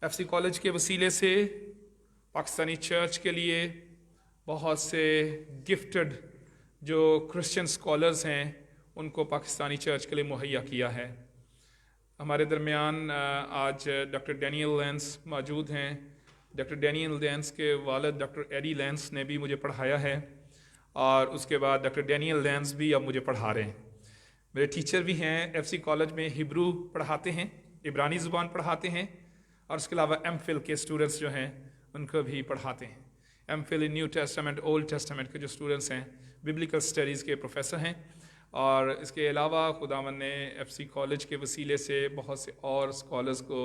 एफसी कॉलेज के वसीले से पाकिस्तानी चर्च के लिए बहुत से गिफ्टेड जो क्रिश्चियन स्कॉलर्स हैं उनको पाकिस्तानी चर्च के लिए मुहैया किया है। हमारे दरमियान आज डॉक्टर डैनियल लेंस मौजूद हैं। डॉक्टर डैनियल लेंस के वालिद डॉक्टर एडी लेंस ने भी मुझे पढ़ाया है और उसके बाद डॉक्टर डैनियल लेंस भी अब मुझे पढ़ा रहे हैं। मेरे टीचर भी हैं एफसी कॉलेज में, हिब्रू पढ़ाते हैं, इब्रानी ज़ुबान पढ़ाते हैं और उसके अलावा एमफिल के स्टूडेंट्स जो हैं उनको भी पढ़ाते हैं। एमफिल इन न्यू टेस्टामेंट ओल्ड टेस्टामेंट के जो स्टूडेंट्स हैं बिब्लिकल स्टडीज़ के प्रोफेसर हैं। और इसके अलावा खुदावन ने एफसी कॉलेज के वसीले से बहुत से और स्कॉलर्स को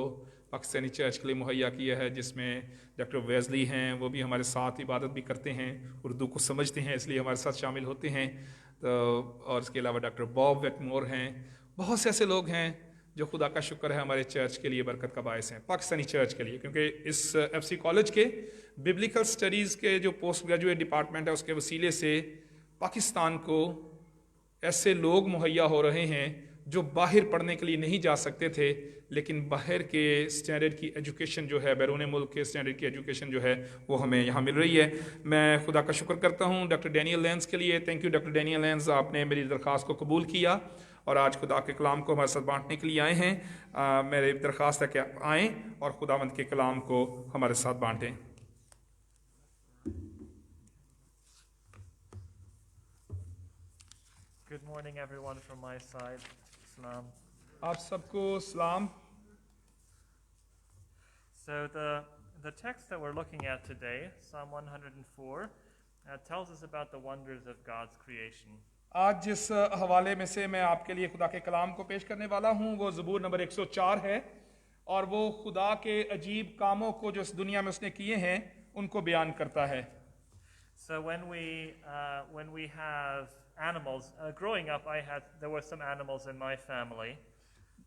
पाकिस्तानी चर्च के लिए मुहैया किया है, जिसमें डॉक्टर वेज़ली हैं, वो भी हमारे साथ इबादत भी करते हैं, उर्दू को समझते हैं इसलिए हमारे साथ शामिल होते हैं। तो और इसके अलावा डॉक्टर बॉब वेटमोर हैं। बहुत से ऐसे लोग हैं जो खुदा का शुक्र है हमारे चर्च के लिए बरकत का बायस हैं, पाकिस्तानी चर्च के लिए, क्योंकि इस एफसी कॉलेज के बिब्लिकल स्टडीज़ के जो पोस्ट ग्रेजुएट डिपार्टमेंट है उसके वसीले से पाकिस्तान को ऐसे लोग मुहैया हो रहे हैं जो बाहर पढ़ने के लिए नहीं जा सकते थे, लेकिन बाहर के स्टैंडर्ड की एजुकेशन जो है, बैरून मुल्क के स्टैंडर्ड की एजुकेशन जो है वो हमें यहाँ मिल रही है। मैं खुदा का शुक्र करता हूँ डॉक्टर डैनियल लेंस के लिए। Thank you doctor Daniel lens, आपने मेरी दरख्वास्त को कबूल किया और आज खुदा के कलाम को हमारे साथ बांटने के लिए आए हैं। मेरी दरख्वास्त है कि आप आएँ और खुदावंद के कलाम को हमारे साथ बांटें।
Good morning, everyone, from my side. Islam.
आप सबको सलाम।
So the text that we're looking at today, Psalm 104, tells us about the wonders of God's creation.
आज जिस हवाले में से मैं आपके लिए खुदा के कलाम को पेश करने वाला हूँ वो ज़बूर नंबर 104 है और वो खुदा के अजीब कामों को जो इस दुनिया में उसने किए हैं उनको बयान करता है।
So when we have animals. Growing up, there were some animals in my family.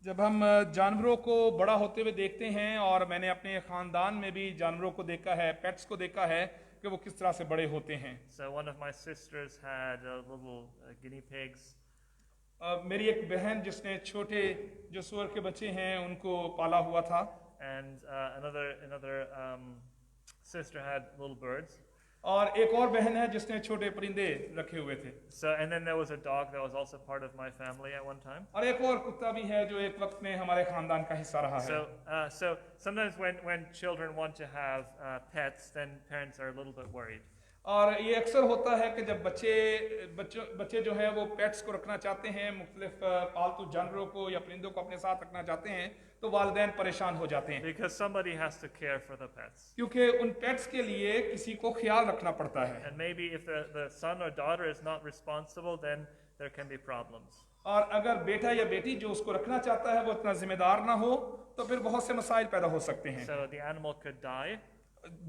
जब हम जानवरों को बड़ा होते हुए देखते हैं, और मैंने अपने खानदान में भी जानवरों को देखा है, पेट्स को देखा है कि वो किस तरह से बड़े होते हैं।
So one of my sisters had little guinea pigs.
मेरी एक बहन जिसने छोटे जो सूअर के बच्चे हैं उनको पाला हुआ था,
And another sister had little birds.
और एक और बहन है जिसने छोटे परिंदे रखे हुए थे,
So, and then there was a dog that was also part of my family at one time.
और एक और कुत्ता भी है जो एक वक्त में हमारे खानदान का हिस्सा रहा है।
So sometimes when children want to have pets, then parents are a little bit worried.
और ये अक्सर होता है कि जब बच्चे जो है वो पेट्स को रखना चाहते हैं, मुख्तलिफ पालतू जानवरों को या परिंदों को अपने साथ रखना चाहते हैं, तो वालिदैन परेशान हो जाते हैं,
Because somebody has to care for the pets.
क्योंकि उन पेट्स के लिए किसी को ख्याल रखना पड़ता है।
And maybe if the son or daughter is not responsible, then there can be problems.
और अगर बेटा या बेटी जो उसको रखना चाहता है वो इतना जिम्मेदार ना हो, तो फिर बहुत से मसाइल पैदा हो सकते हैं।
So the animal could die,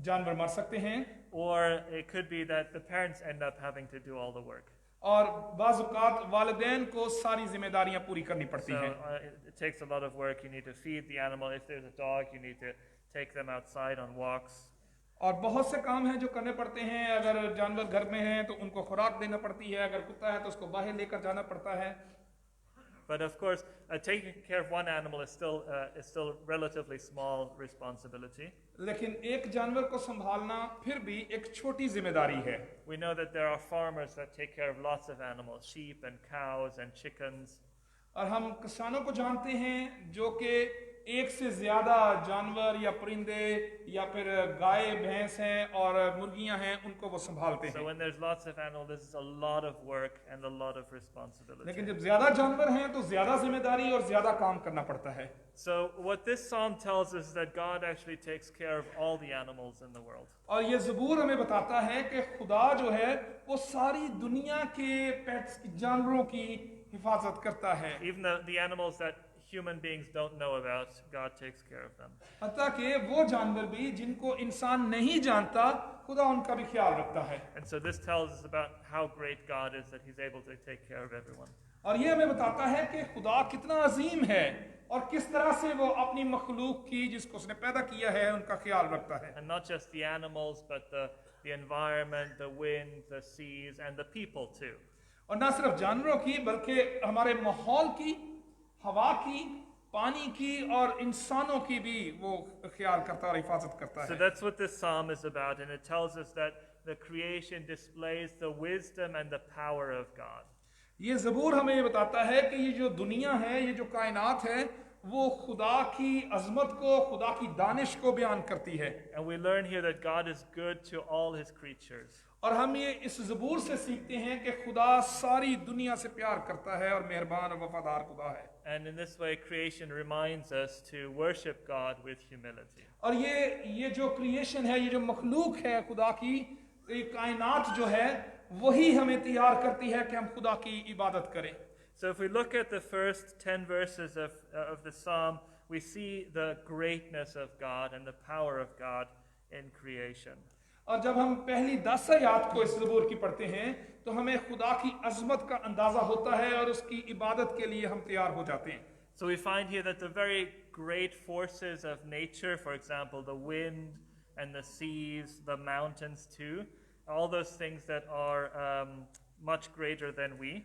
जानवर मर सकते हैं,
or it could be that the parents end up having to do all the work.
और बाज़ औक़ात वालिदैन को सारी जिम्मेदारियां पूरी करनी पड़ती
So
हैं।
it takes a lot of work. You need to feed the animal. If there's a dog, you need to take them outside on walks.
और बहुत से काम हैं जो करने पड़ते हैं। अगर जानवर घर में हैं तो उनको खुराक देना पड़ती है, अगर कुत्ता है तो उसको बाहर लेकर जाना पड़ता है।
But of course, taking care of one animal is still relatively small responsibility.
लेकिन एक जानवर को संभालना फिर भी एक छोटी जिम्मेदारी है।
We know that there are farmers that take care of lots of animals, sheep and cows and chickens.
और हम किसानों को जानते हैं जो कि एक से ज्यादा जानवर या परिंदे या फिर गाय भैंस हैं और मुर्गियां हैं, उनको वो संभालते
So
हैं।
when there's lots of animals, this is a lot of work and a lot of responsibility.
लेकिन जब ज्यादा जानवर हैं तो ज्यादा जिम्मेदारी और ज्यादा काम करना पड़ता है।
So what this psalm tells us is that God actually takes care of all the animals in the world.
और ये ज़बूर हमें बताता है कि खुदा जो है वो सारी दुनिया के पेट्स जानवरों की हिफाजत करता है।
Even the animals that human beings don't know about, God takes care of them.
हत्ता कि वो जानवर भी जिनको इंसान नहीं जानता, खुदा उनका भी ख्याल रखता है।
And so this tells us about how great God is that He's able to take care of everyone.
और ये हमें बताता है कि खुदा कितना अजीम है और किस तरह से वो अपनी मखलूक की जिसको उसने पैदा किया है उनका ख्याल रखता है।
And not just the animals, but the environment, the wind, the seas, and the people too.
और ना सिर्फ जानवरों की बल्कि हमारे माहौल की, हवा की, पानी की और इंसानों की भी वो ख्याल करता और हिफाजत करता
So
है।
that's what this psalm is about, and it tells us that the creation displays the wisdom and the power of God.
ये ज़बूर हमें ये बताता है कि ये जो दुनिया है, ये जो कायनात है, वो खुदा की अजमत को, खुदा की दानिश को बयान करती है।
And we learn here that God is good to all His creatures.
और हम ये इस ज़बूर से सीखते हैं कि खुदा सारी दुनिया से प्यार करता है और मेहरबान और वफादार खुदा है।
And in this way, creation reminds us to worship God with humility.
और ये जो क्रिएशन है, ये जो मखलूक है खुदा की, ये कायनात जो है, वही हमें तैयार करती है कि हम खुदा की इबादत करें।
So if we look at the first 10 verses of the psalm, we see the greatness of God and the power of God in creation.
और जब हम पहली 10 आयत को इस ज़बूर की पढ़ते हैं तो हमें खुदा की अजमत का अंदाज़ा होता है और उसकी इबादत के लिए हम तैयार हो जाते हैं।
So we find here that the very great forces of nature, for example, the wind and the seas, the mountains too, all those things that are much greater than we.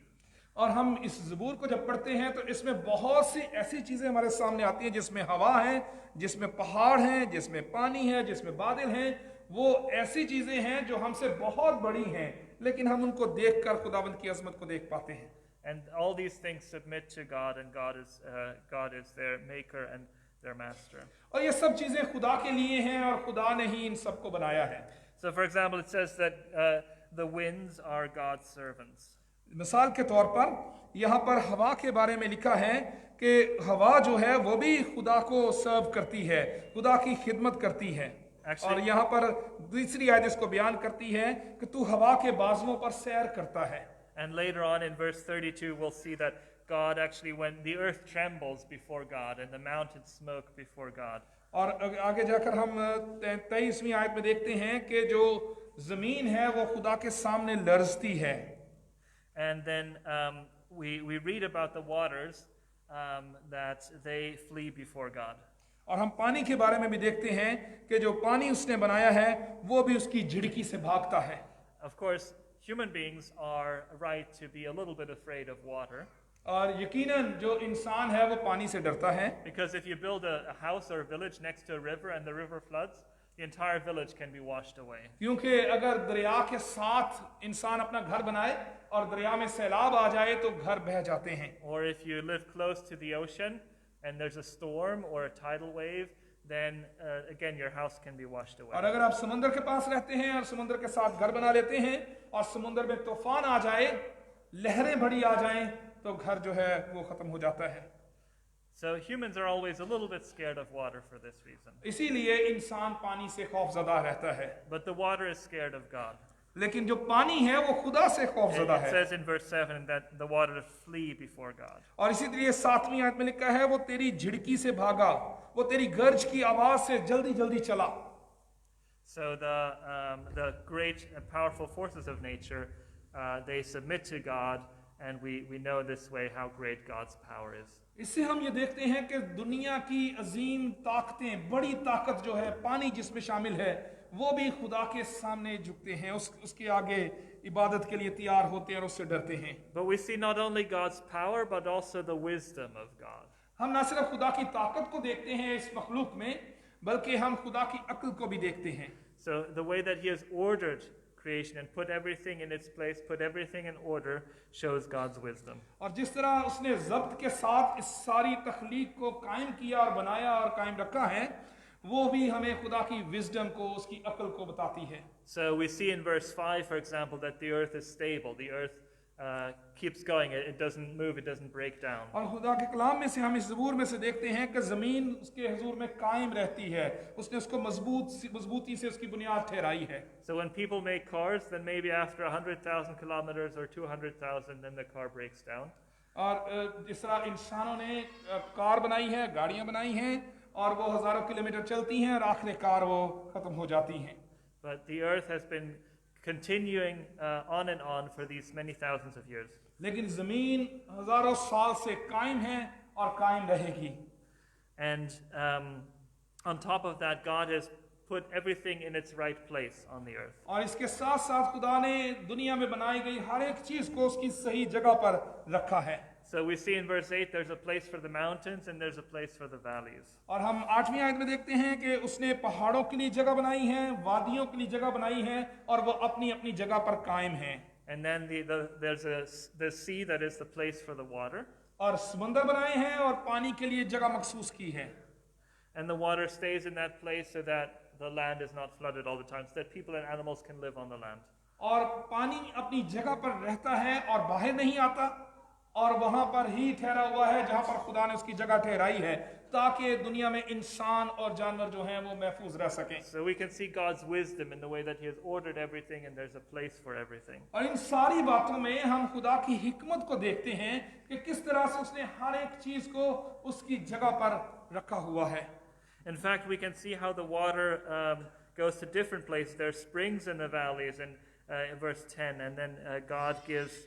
और हम इस ज़बूर को जब पढ़ते हैं तो इसमें बहुत सी ऐसी चीज़ें हमारे सामने आती हैं जिसमें हवा है, जिसमें पहाड़ हैं, जिसमें पानी है, जिसमें बादल हैं। वो ऐसी चीज़ें हैं जो हमसे बहुत बड़ी हैं, लेकिन हम उनको देखकर खुदावंद की अज़मत को देख पाते हैं।
And all these things submit to God, and God is their maker and their master.
और ये सब चीज़ें खुदा के लिए हैं और खुदा ने ही इन सबको बनाया है।
So for example, it says that the winds are God's servants.
मिसाल के तौर पर यहाँ पर हवा के बारे में लिखा है कि हवा जो है वो भी खुदा को सर्व करती है, खुदा की खिदमत करती है। और यहाँ पर दूसरी आयत इसको बयान करती है कि तू हवा के बाजुओं पर सैर करता है।
And later on in verse 32, we'll see that God actually, when the earth trembles before God and the mountains smoke before God.
और आगे जाकर हम 23वीं आयत में देखते हैं कि जो जमीन है वो खुदा के सामने लरजती है।
And then we read about the waters that they flee before God.
और हम पानी के बारे में भी देखते हैं कि जो पानी उसने बनाया है वो भी उसकी झिड़की से भागता है।
Of course, human beings are right to be a little bit afraid of water.
और यकीनन जो इंसान है वो पानी से डरता है,
Because if you build a house or a village next to a river and the river floods, the entire village can be washed away.
क्योंकि अगर दरिया के साथ इंसान अपना घर बनाए और दरिया में सैलाब आ जाए तो घर बह जाते हैं।
Or if you live close to the ocean and there's a storm or a tidal wave, then again your house can be washed away.
और अगर आप समुद्र के पास रहते हैं और समुद्र के साथ घर बना लेते हैं और समुद्र में तूफान आ जाए, लहरें बड़ी आ जाएं, तो घर जो है वो खत्म हो जाता है।
So humans are always a little bit scared of water for this reason.
इसीलिए इंसान पानी से खौफजदा रहता है,
But the water is scared of God.
लेकिन जो पानी है वो खुदा से खौफजदा
It
है।
says in verse 7 that the waters flee before God.
और इसीलिए 7वीं आयत में लिखा है वो तेरी झिड़की से भागा, वो तेरी गर्ज की आवाज से जल्दी जल्दी चला।
So the great and powerful forces of nature, they submit to God, and we know this way how great God's power is.
इससे हम ये देखते हैं कि दुनिया की अजीम ताकतें, बड़ी ताकत जो है पानी जिसमें शामिल है, वो भी खुदा के सामने झुकते हैं, उसके आगे इबादत के लिए तैयार होते हैं और उससे डरते हैं।
But we see not only God's power, but also the wisdom of God.
हम ना सिर्फ खुदा की ताकत को देखते हैं इस मखलूक में, बल्कि हम खुदा की अक्ल को भी देखते हैं।
So the way that He has ordered creation and put everything in its place, put everything in order, shows God's wisdom.
और जिस तरह उसने ज़ब्त के साथ इस सारी तख्लीक को कायम किया और बनाया और कायम रखा है, वो भी हमें खुदा की विजडम को, उसकी अक्ल को बताती है।
So we see in verse 5, for example, that the earth is stable. The earth keeps going. It doesn't move. It doesn't break down.
और खुदा के कलाम में से हम इस ज़बूर में से देखते हैं कि ज़मीन उसके हुजूर में कायम रहती है, उसने उसको मजबूती से उसकी बुनियाद ठहराई है।
So when people make cars, then maybe after 100,000 kilometers or 200,000, then the car breaks down.
और जिस तरह इंसानों ने कार बनाई है, गाड़ियाँ बनाई हैं, और वो हज़ारों किलोमीटर चलती हैं और आखिरकार वो ख़त्म हो जाती हैं।
But the earth has been continuing on and on for these many thousands of years.
लेकिन ज़मीन हज़ारों साल से कायम है और कायम रहेगी।
And on top of that, God has put everything in its right place on the earth.
और इसके साथ साथ खुदा ने दुनिया में बनाई गई हर एक चीज़ को उसकी सही जगह पर रखा है।
So we see in verse 8, there's a place for the mountains and there's a place for the valleys.
और हम 8वीं आयत में देखते हैं कि उसने पहाड़ों के लिए जगह बनाई है, वादियों के लिए जगह बनाई है, और वो अपनी अपनी जगह पर कायम है।
And then there's the sea that is the place for the water.
और समंदर बनाए हैं और पानी के लिए जगह मखसूस की है।
And the water stays in that place so that the land is not flooded all the time, so that people and animals can live on the land.
और पानी अपनी जगह पर रहता है और बाहर नहीं आता, और वहां पर ही ठहरा हुआ है जहां पर खुदा ने उसकी जगह ठहराई है, ताकि दुनिया में इंसान और जानवर जो हैं वो महफूज रह सकें।
So we can see God's wisdom in the way that He has ordered everything and there's a place for everything.
और इन सारी बातों में हम खुदा की हिकमत को देखते हैं कि किस तरह से उसने हर एक चीज को उसकी जगह पर रखा हुआ है।
In fact, we can see how the water goes to different places. There are springs in the valleys in verse 10, and then God gives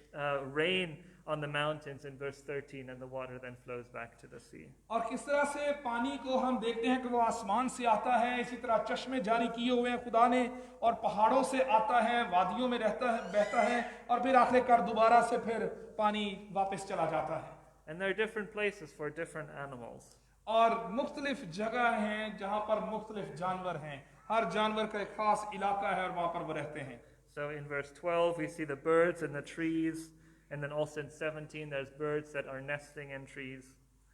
rain on the mountains in verse 13, and the water then flows back to the sea.
और किस तरह से पानी को हम देखते हैं कि वो आसमान से आता है, इसी तरह चश्मे जारी किए हुए हैं खुदा ने, और पहाड़ों से आता है, वादियों में रहता है, बहता है, और फिर आखिरकार दोबारा से फिर पानी वापस चला जाता है।
And there are different places for different animals.
और मुख्तलिफ जगह हैं जहाँ पर मुख्तलिफ जानवर हैं, हर जानवर का एक खास इलाका है और वहाँ पर वो रहते हैं।
So in verse 12, we see the birds and the trees, and then also in 17, there's birds that are nesting in trees.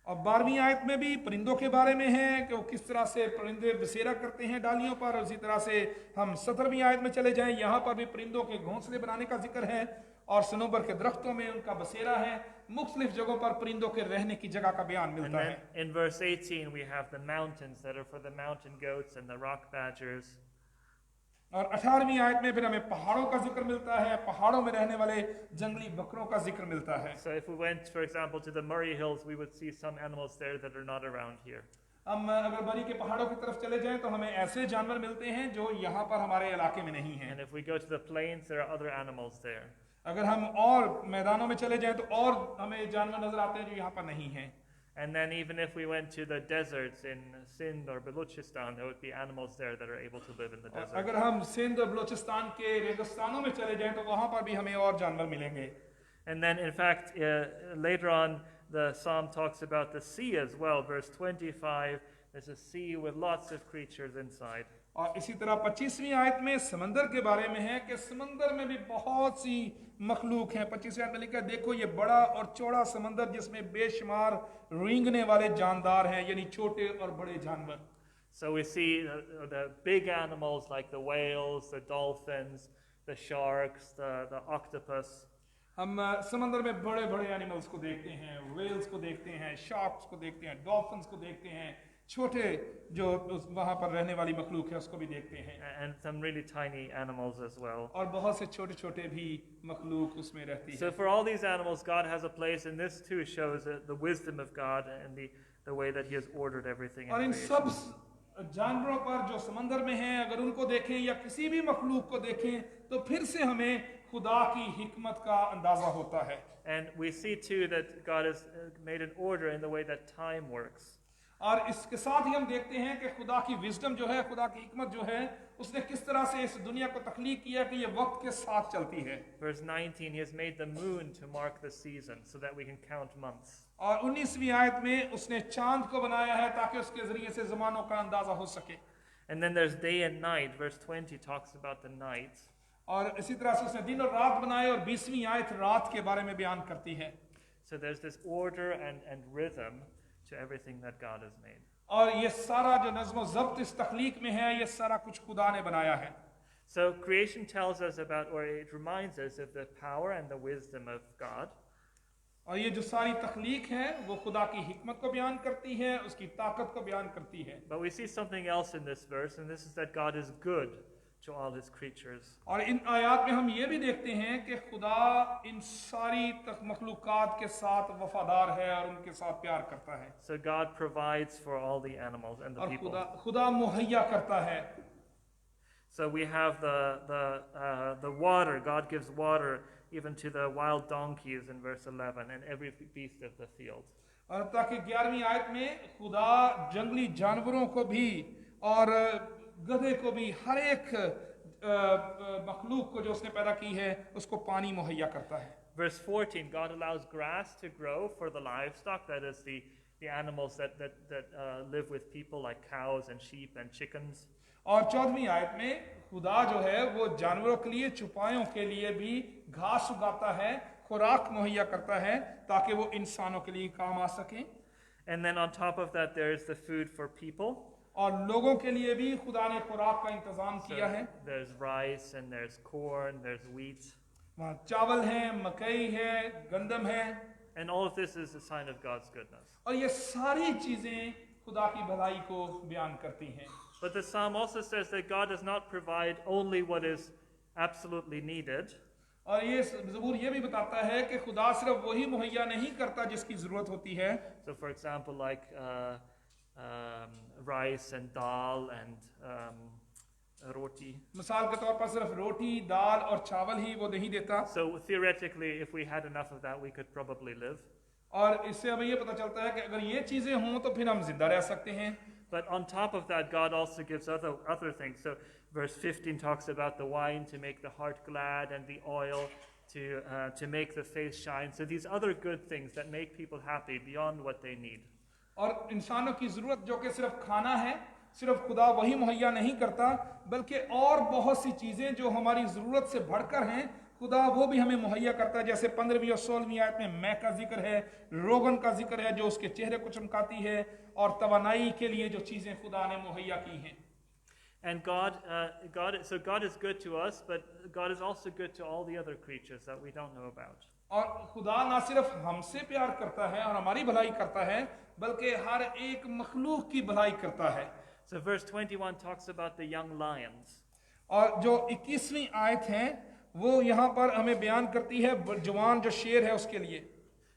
और 12वीं आयत में भी परिंदों के बारे में है कि वो किस तरह से परिंदे बसेरा करते हैं डालियों पर। उसी तरह से हम 17वीं आयत में चले जाएं, यहाँ पर भी परिंदों के घोंसले बनाने का जिक्र है, और सनोबर के दरख्तों में उनका बसेरा है। मुख्तलिफ जगहों पर परिंदों के रहने की जगह का बयान
And
मिलता
then
है।
in verse 18, we have the mountains that are for the mountain goats and the rock badgers.
और 18वीं आयत में फिर हमें पहाड़ों का जिक्र मिलता है, पहाड़ों में रहने वाले जंगली बकरों का जिक्र मिलता है।
So if we went, for example, to the Murray Hills, we would see some animals there that are not around here.
हम अगर बरी के पहाड़ों की तरफ चले जाएं तो हमें ऐसे जानवर मिलते हैं जो यहाँ पर हमारे इलाके में नहीं हैं।
And if we go to the plains, there are other animals there.
अगर हम और मैदानों में चले जाएं तो और हमें जानवर नजर आते हैं जो यहाँ पर नहीं हैं।
And then even if we went to the deserts in Sindh or Balochistan, there would be animals there that are able to live in the
और
desert.
अगर हम सिंध और बलूचिस्तान के रेगिस्तानों में चले जाएं तो वहाँ पर भी हमें और जानवर मिलेंगे।
And then, in fact, later on, the psalm talks about the sea as well. Verse 25, there's a sea with lots of creatures inside.
और इसी तरह 25वीं आयत में समंदर के बारे में है कि समंदर में भी बहुत सी मखलूक हैं। 25वीं आयत में लिखा है, देखो ये बड़ा और चौड़ा समंदर जिसमें बेशुमार रेंगने वाले जानदार हैं, यानी छोटे और बड़े जानवर।
So we see the big animals like the whales, the dolphins, the sharks, the octopus.
हम समंदर में बड़े बड़े एनिमल्स को देखते हैं, वेल्स को देखते हैं, शार्क्स को देखते हैं, डॉल्फिन्स को देखते हैं, छोटे जो वहां पर रहने वाली मखलूक है उसको भी देखते हैं,
And some really tiny animals as well.
और बहुत से छोटे छोटे भी मखलूक उसमें रहती है।
So for all these animals, God has a place, and this too shows the wisdom of God and the way that He has ordered everything in
और इन
creation.
सब जानवरों पर जो समंदर में हैं, अगर उनको देखें या किसी भी मखलूक को देखें तो फिर से हमें खुदा की हिकमत का अंदाजा होता है।
And we see too that God has made an order in the way that time works.
और इसके साथ ही हम देखते हैं कि खुदा की विजडम जो है, खुदा की हिकमत जो है, उसने किस तरह से इस दुनिया को तख्लीक किया कि ये वक्त के साथ चलती है।
Verse 19, He has made the moon to mark the season so that we can count months.
और 19वीं आयत में उसने चांद को बनाया है ताकि उसके जरिए से जमानों का अंदाजा हो सके।
And then there's day and night. Verse 20 talks about the night.
और इसी तरह से उसने दिन और रात बनाए, और 20वीं आयत रात के बारे में बयान करती है।
So there's this order and rhythm to everything that God has made.
और ये सारा जो नज़्म ज़ब्त इस तख्लीक में है, ये सारा कुछ खुदा ने बनाया है।
So creation tells us about, or it reminds us of the power and the wisdom of God.
और ये जो सारी तख्लीक है वो खुदा की हिकमत को बयान करती है, उसकी ताकत को बयान करती है।
But we see something else in this verse, and this is that God is good to all His creatures.
और इन आयात में हम ये भी देखते हैं कि खुदा इन सारी मखलूकात के साथ वफादार है और उनके साथ प्यार करता है।
So God provides for all the animals and the
और
people.
खुदा मुहैया करता है।
So we have the water. God gives water even to the wild donkeys in verse 11 and every beast of the field.
और ताकि 11वीं आयत में खुदा जंगली जानवरों को भी और गधे को भी, हर एक मखलूक को जो उसने पैदा की है उसको पानी मुहैया करता है।
Verse 14, God allows grass to grow for the livestock, that is the animals that live with people like cows and sheep and chickens.
और 14वीं आयत में खुदा जो है वो जानवरों के लिए, चुपायों के लिए भी घास उगाता है, खुराक मुहैया करता है ताकि वो इंसानों के लिए काम आ सके।
And then on top of that, there is the food for people.
और लोगों के लिए भी खुदा ने खुराक का इंतजाम
So
किया है।
there's rice and there's corn, there's wheat.
वहाँ चावल है, मकई है, गंदम है,
And all of this is a sign of God's goodness.
और ये सारी चीजें खुदा की भलाई को बयान करती हैं।
But the psalm also says that God does not provide only what is absolutely needed.
और ये ज़बूर ये भी बताता है कि खुदा सिर्फ वही मुहैया नहीं करता जिसकी ज़रूरत होती है।
So for example, like rice and dal and roti.
मिसाल के तौर पर सिर्फ रोटी, दाल और चावल ही वो नहीं देता।
So theoretically, if we had enough of that, we could probably live.
और इससे हमें ये पता चलता है कि अगर ये चीज़ें हों तो फिर हम जिंदा रह सकते हैं।
But on top of that, God also gives other things. So verse 15 talks about the wine to make the heart glad and the oil to make the face shine. So these other good things that make people happy beyond what they need.
और इंसानों की ज़रूरत जो कि सिर्फ खाना है, सिर्फ खुदा वही मुहैया नहीं करता, बल्कि और बहुत सी चीज़ें जो हमारी ज़रूरत से बढ़कर हैं, खुदा वो भी हमें मुहैया करता है। जैसे 15वीं और 16वीं आयत में मैं का जिक्र है, रोगन का जिक्र है जो उसके चेहरे को चमकाती है, और तवानाई के लिए जो चीज़ें खुदा ने मुहैया की हैं।
And so God is good to us, but God is also good to all the other creatures that we don't know about.
और खुदा ना सिर्फ हमसे प्यार करता है और हमारी भलाई करता है, बल्कि हर एक मखलूक की भलाई करता है।
So verse 21 talks about the young lions.
और जो 21वीं आयत है वो यहाँ पर हमें बयान करती है जवान जो शेर है उसके लिए।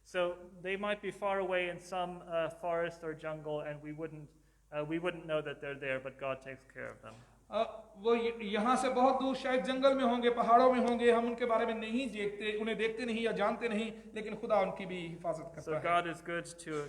So they might be far away in some forest or jungle, and we wouldn't know that they're there, but God takes care of them.
वो यहाँ से बहुत दूर शायद जंगल में होंगे, पहाड़ों में होंगे, हम उनके बारे में नहीं देखते, उन्हें देखते नहीं या जानते नहीं, लेकिन खुदा उनकी भी हिफाजत
So
करता है।
God is good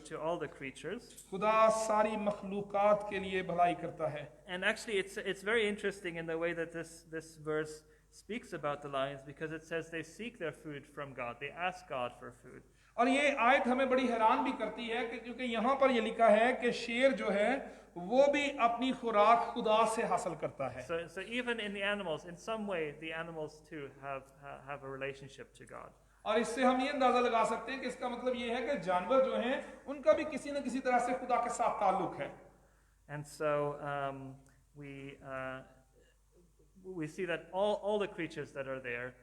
to all the creatures.
खुदा सारी मखलूकात के लिए भलाई करता है।
And actually, it's very interesting in the way that this verse speaks about the lions, because it says they seek their food from God. They ask God for food.
और ये आयत हमें बड़ी हैरान भी करती है कि क्योंकि यहाँ पर ये लिखा है कि शेर जो है वो भी अपनी खुराक खुदा से हासिल करता है।
So even in the animals, in some way, the animals too have a relationship to God.
और इससे हम ये अंदाजा लगा सकते हैं कि इसका मतलब ये है कि जानवर जो हैं उनका भी किसी न किसी तरह से खुदा के साथ ताल्लुक है।
And so we see that all the creatures that are there,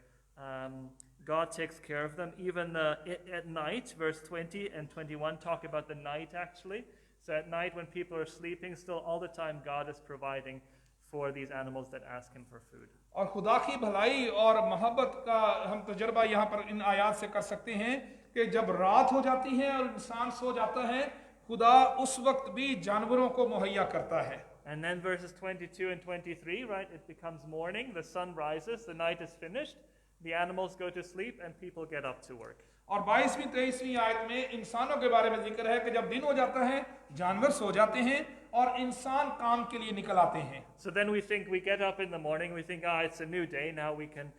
God takes care of them. Even at night, verse 20 and 21 talk about the night actually. So at night when people are sleeping, still all the time God is providing for these animals that ask Him for food.
और खुदा की भलाई और मोहब्बत का हम तजर्बा यहाँ पर इन आयात से कर सकते हैं कि जब रात हो जाती है और इंसान सो जाता है, खुदा उस वक्त भी जानवरों को मुहैया करता है।
And then verses 22 and 23, right? It becomes morning, the sun rises, the night is finished, the animals go to sleep, and people get up to work.
और 22वीं 23वीं आयत में इंसानों के बारे में जिक्र है कि जब दिन हो जाता है, जानवर सो जाते हैं और इंसान काम के लिए निकल आते हैं।
So then we think, we get up in the morning, we think, it's a new day, now we can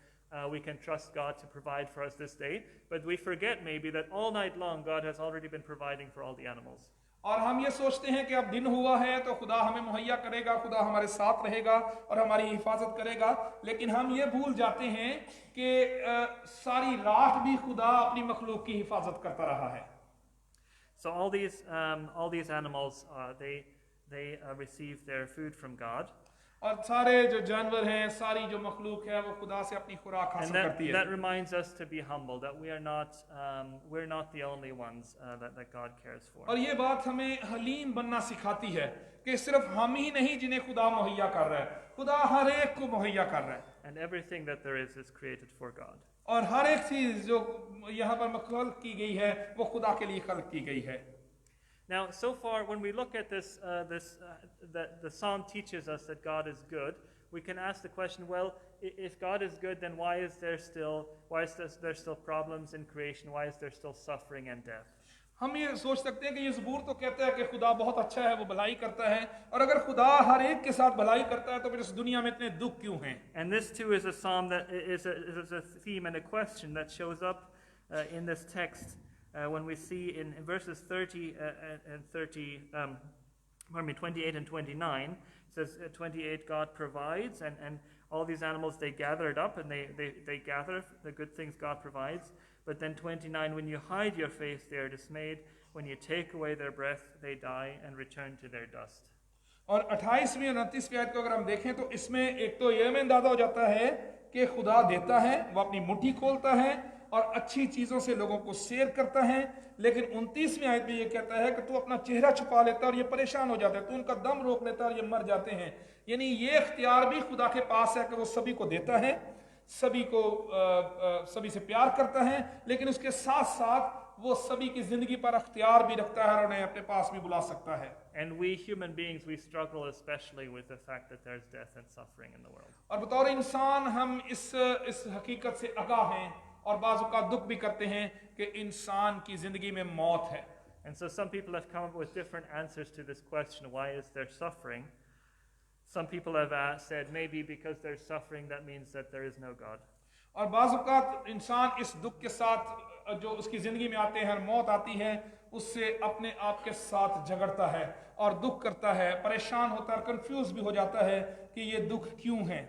trust God to provide for us this day. But we forget maybe that all night long God has already been providing for all the animals.
और हम ये सोचते हैं कि अब दिन हुआ है तो खुदा हमें मुहैया करेगा, खुदा हमारे साथ रहेगा और हमारी हिफाजत करेगा, लेकिन हम ये भूल जाते हैं कि सारी रात भी खुदा अपनी मखलूक की हिफाजत करता रहा है।
So all these animals, they receive their food from God.
और सारे जो जानवर हैं, सारी जो मखलूक है, वो खुदा से अपनी खुराक
And
हासिल करती
that
है।
reminds us to be humble, that we're not the only ones that God cares for.
और ये बात हमें हलीम बनना सिखाती है कि सिर्फ हम ही नहीं जिन्हें खुदा मुहैया कर रहा है, खुदा हर एक को मुहैया कर रहा है।
And everything that there is created for God.
और हर एक चीज जो यहाँ पर खल्क की गई है वो खुदा के लिए खल्क की गई है।
Now, so far, when we look at this, the psalm teaches us that God is good. We can ask the question: well, if God is good, then why is there still problems in creation? Why is there still suffering and death?
हम ये सोच सकते हैं कि ये ज़बूर तो कहता है कि खुदा बहुत अच्छा है, वो भलाई करता है, और अगर खुदा हर एक के साथ भलाई करता है तो फिर इस दुनिया में इतने दुख क्यों हैं?
And this too is a psalm that is a theme and a question that shows up in this text. When we see in verses 30 and 28 and 29, it says 28, God provides, and all these animals, they gather it up, and they gather the good things God provides. But then 29, when you hide your face, they are dismayed. When you take away their breath, they die and return to their dust.
और 28वीं और 29वीं आयत को अगर हम देखें तो इसमें एक तो ये में अंदाजा हो जाता है कि खुदा देता है, वो अपनी मुट्ठी खोलता है और अच्छी चीजों से लोगों को शेयर करता है, लेकिन 29वीं आयत में ये कहता है कि तू अपना चेहरा छुपा लेता है और ये परेशान हो जाता है, तू उनका दम रोक लेता है और ये मर जाते हैं। यानी ये इख्तियार भी खुदा के पास है कि वो सभी को देता है, सभी से प्यार करता है, लेकिन उसके साथ साथ वो सभी की जिंदगी पर इख्तियार भी रखता है और उन्हें अपने पास भी बुला सकता है।
And we human beings, we struggle especially with the fact that there's death and suffering in the world.
और बतौर इंसान हम इस हकीकत से आगाह हैं और बाज़ औक़ात दुख भी करते हैं कि इंसान की जिंदगी में मौत है।
And so some people have come up with different answers to this question: why is there suffering? Some people have said maybe because there's suffering, that means that there is no God.
और बाज़ औक़ात इंसान इस दुख के साथ जो उसकी जिंदगी में आते हैं और मौत आती है, उससे अपने आप के साथ झगड़ता है और दुख करता है, परेशान होता है, कंफ्यूज भी हो जाता है कि ये दुख क्यों है।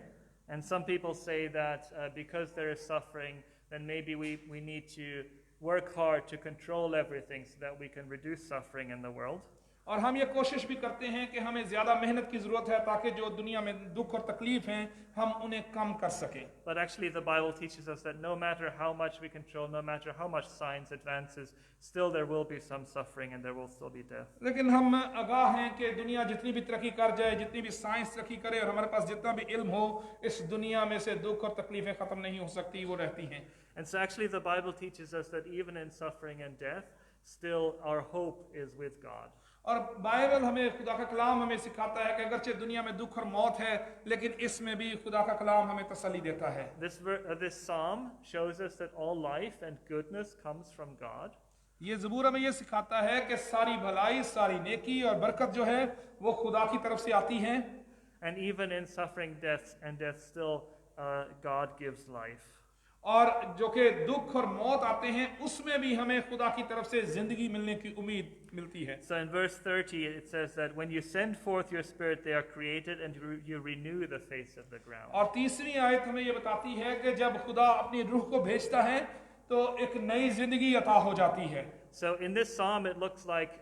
And some people say that because there is suffering, then maybe we need to work hard to control everything so that we can reduce suffering in the world.
और हम ये कोशिश भी करते हैं कि हमें ज़्यादा मेहनत की ज़रूरत है ताकि जो दुनिया में दुख और तकलीफ हैं हम उन्हें कम कर सकें।
But actually the Bible teaches us that no matter how much we control, no matter how much science advances, still there will be some suffering and there will still be death.
लेकिन हम आगाह हैं कि दुनिया जितनी भी तरक्की कर जाए, जितनी भी साइंस तरक्की करे और हमारे पास जितना भी इल्म हो, इस दुनिया में से दुख और तकलीफें ख़त्म नहीं हो सकती, वो रहती हैं।
And so actually the Bible teaches us that even in suffering and death, still our hope is with God.
और बाइबल हमें, खुदा का कलाम हमें सिखाता है कि अगरचे दुनिया में दुख और मौत है, लेकिन इसमें भी खुदा का कलाम हमें तसल्ली देता है।
This psalm shows us that all life and goodness comes from God.
ये ज़बूर हमें ये सिखाता है कि सारी भलाई, सारी नेकी और बरकत जो है वो खुदा की तरफ से आती है।
And even in suffering, death still God gives life.
और जो कि दुख और मौत आते हैं उसमें भी हमें खुदा की तरफ से जिंदगी मिलने की उम्मीद मिलती है।
So in verse 30 it says that when you send forth your spirit, they are created and you renew the face of the ground.
और तीसरी आयत हमें ये बताती है कि जब खुदा अपनी रूह को भेजता है तो एक नई जिंदगी अता हो जाती है।
So in this psalm it looks like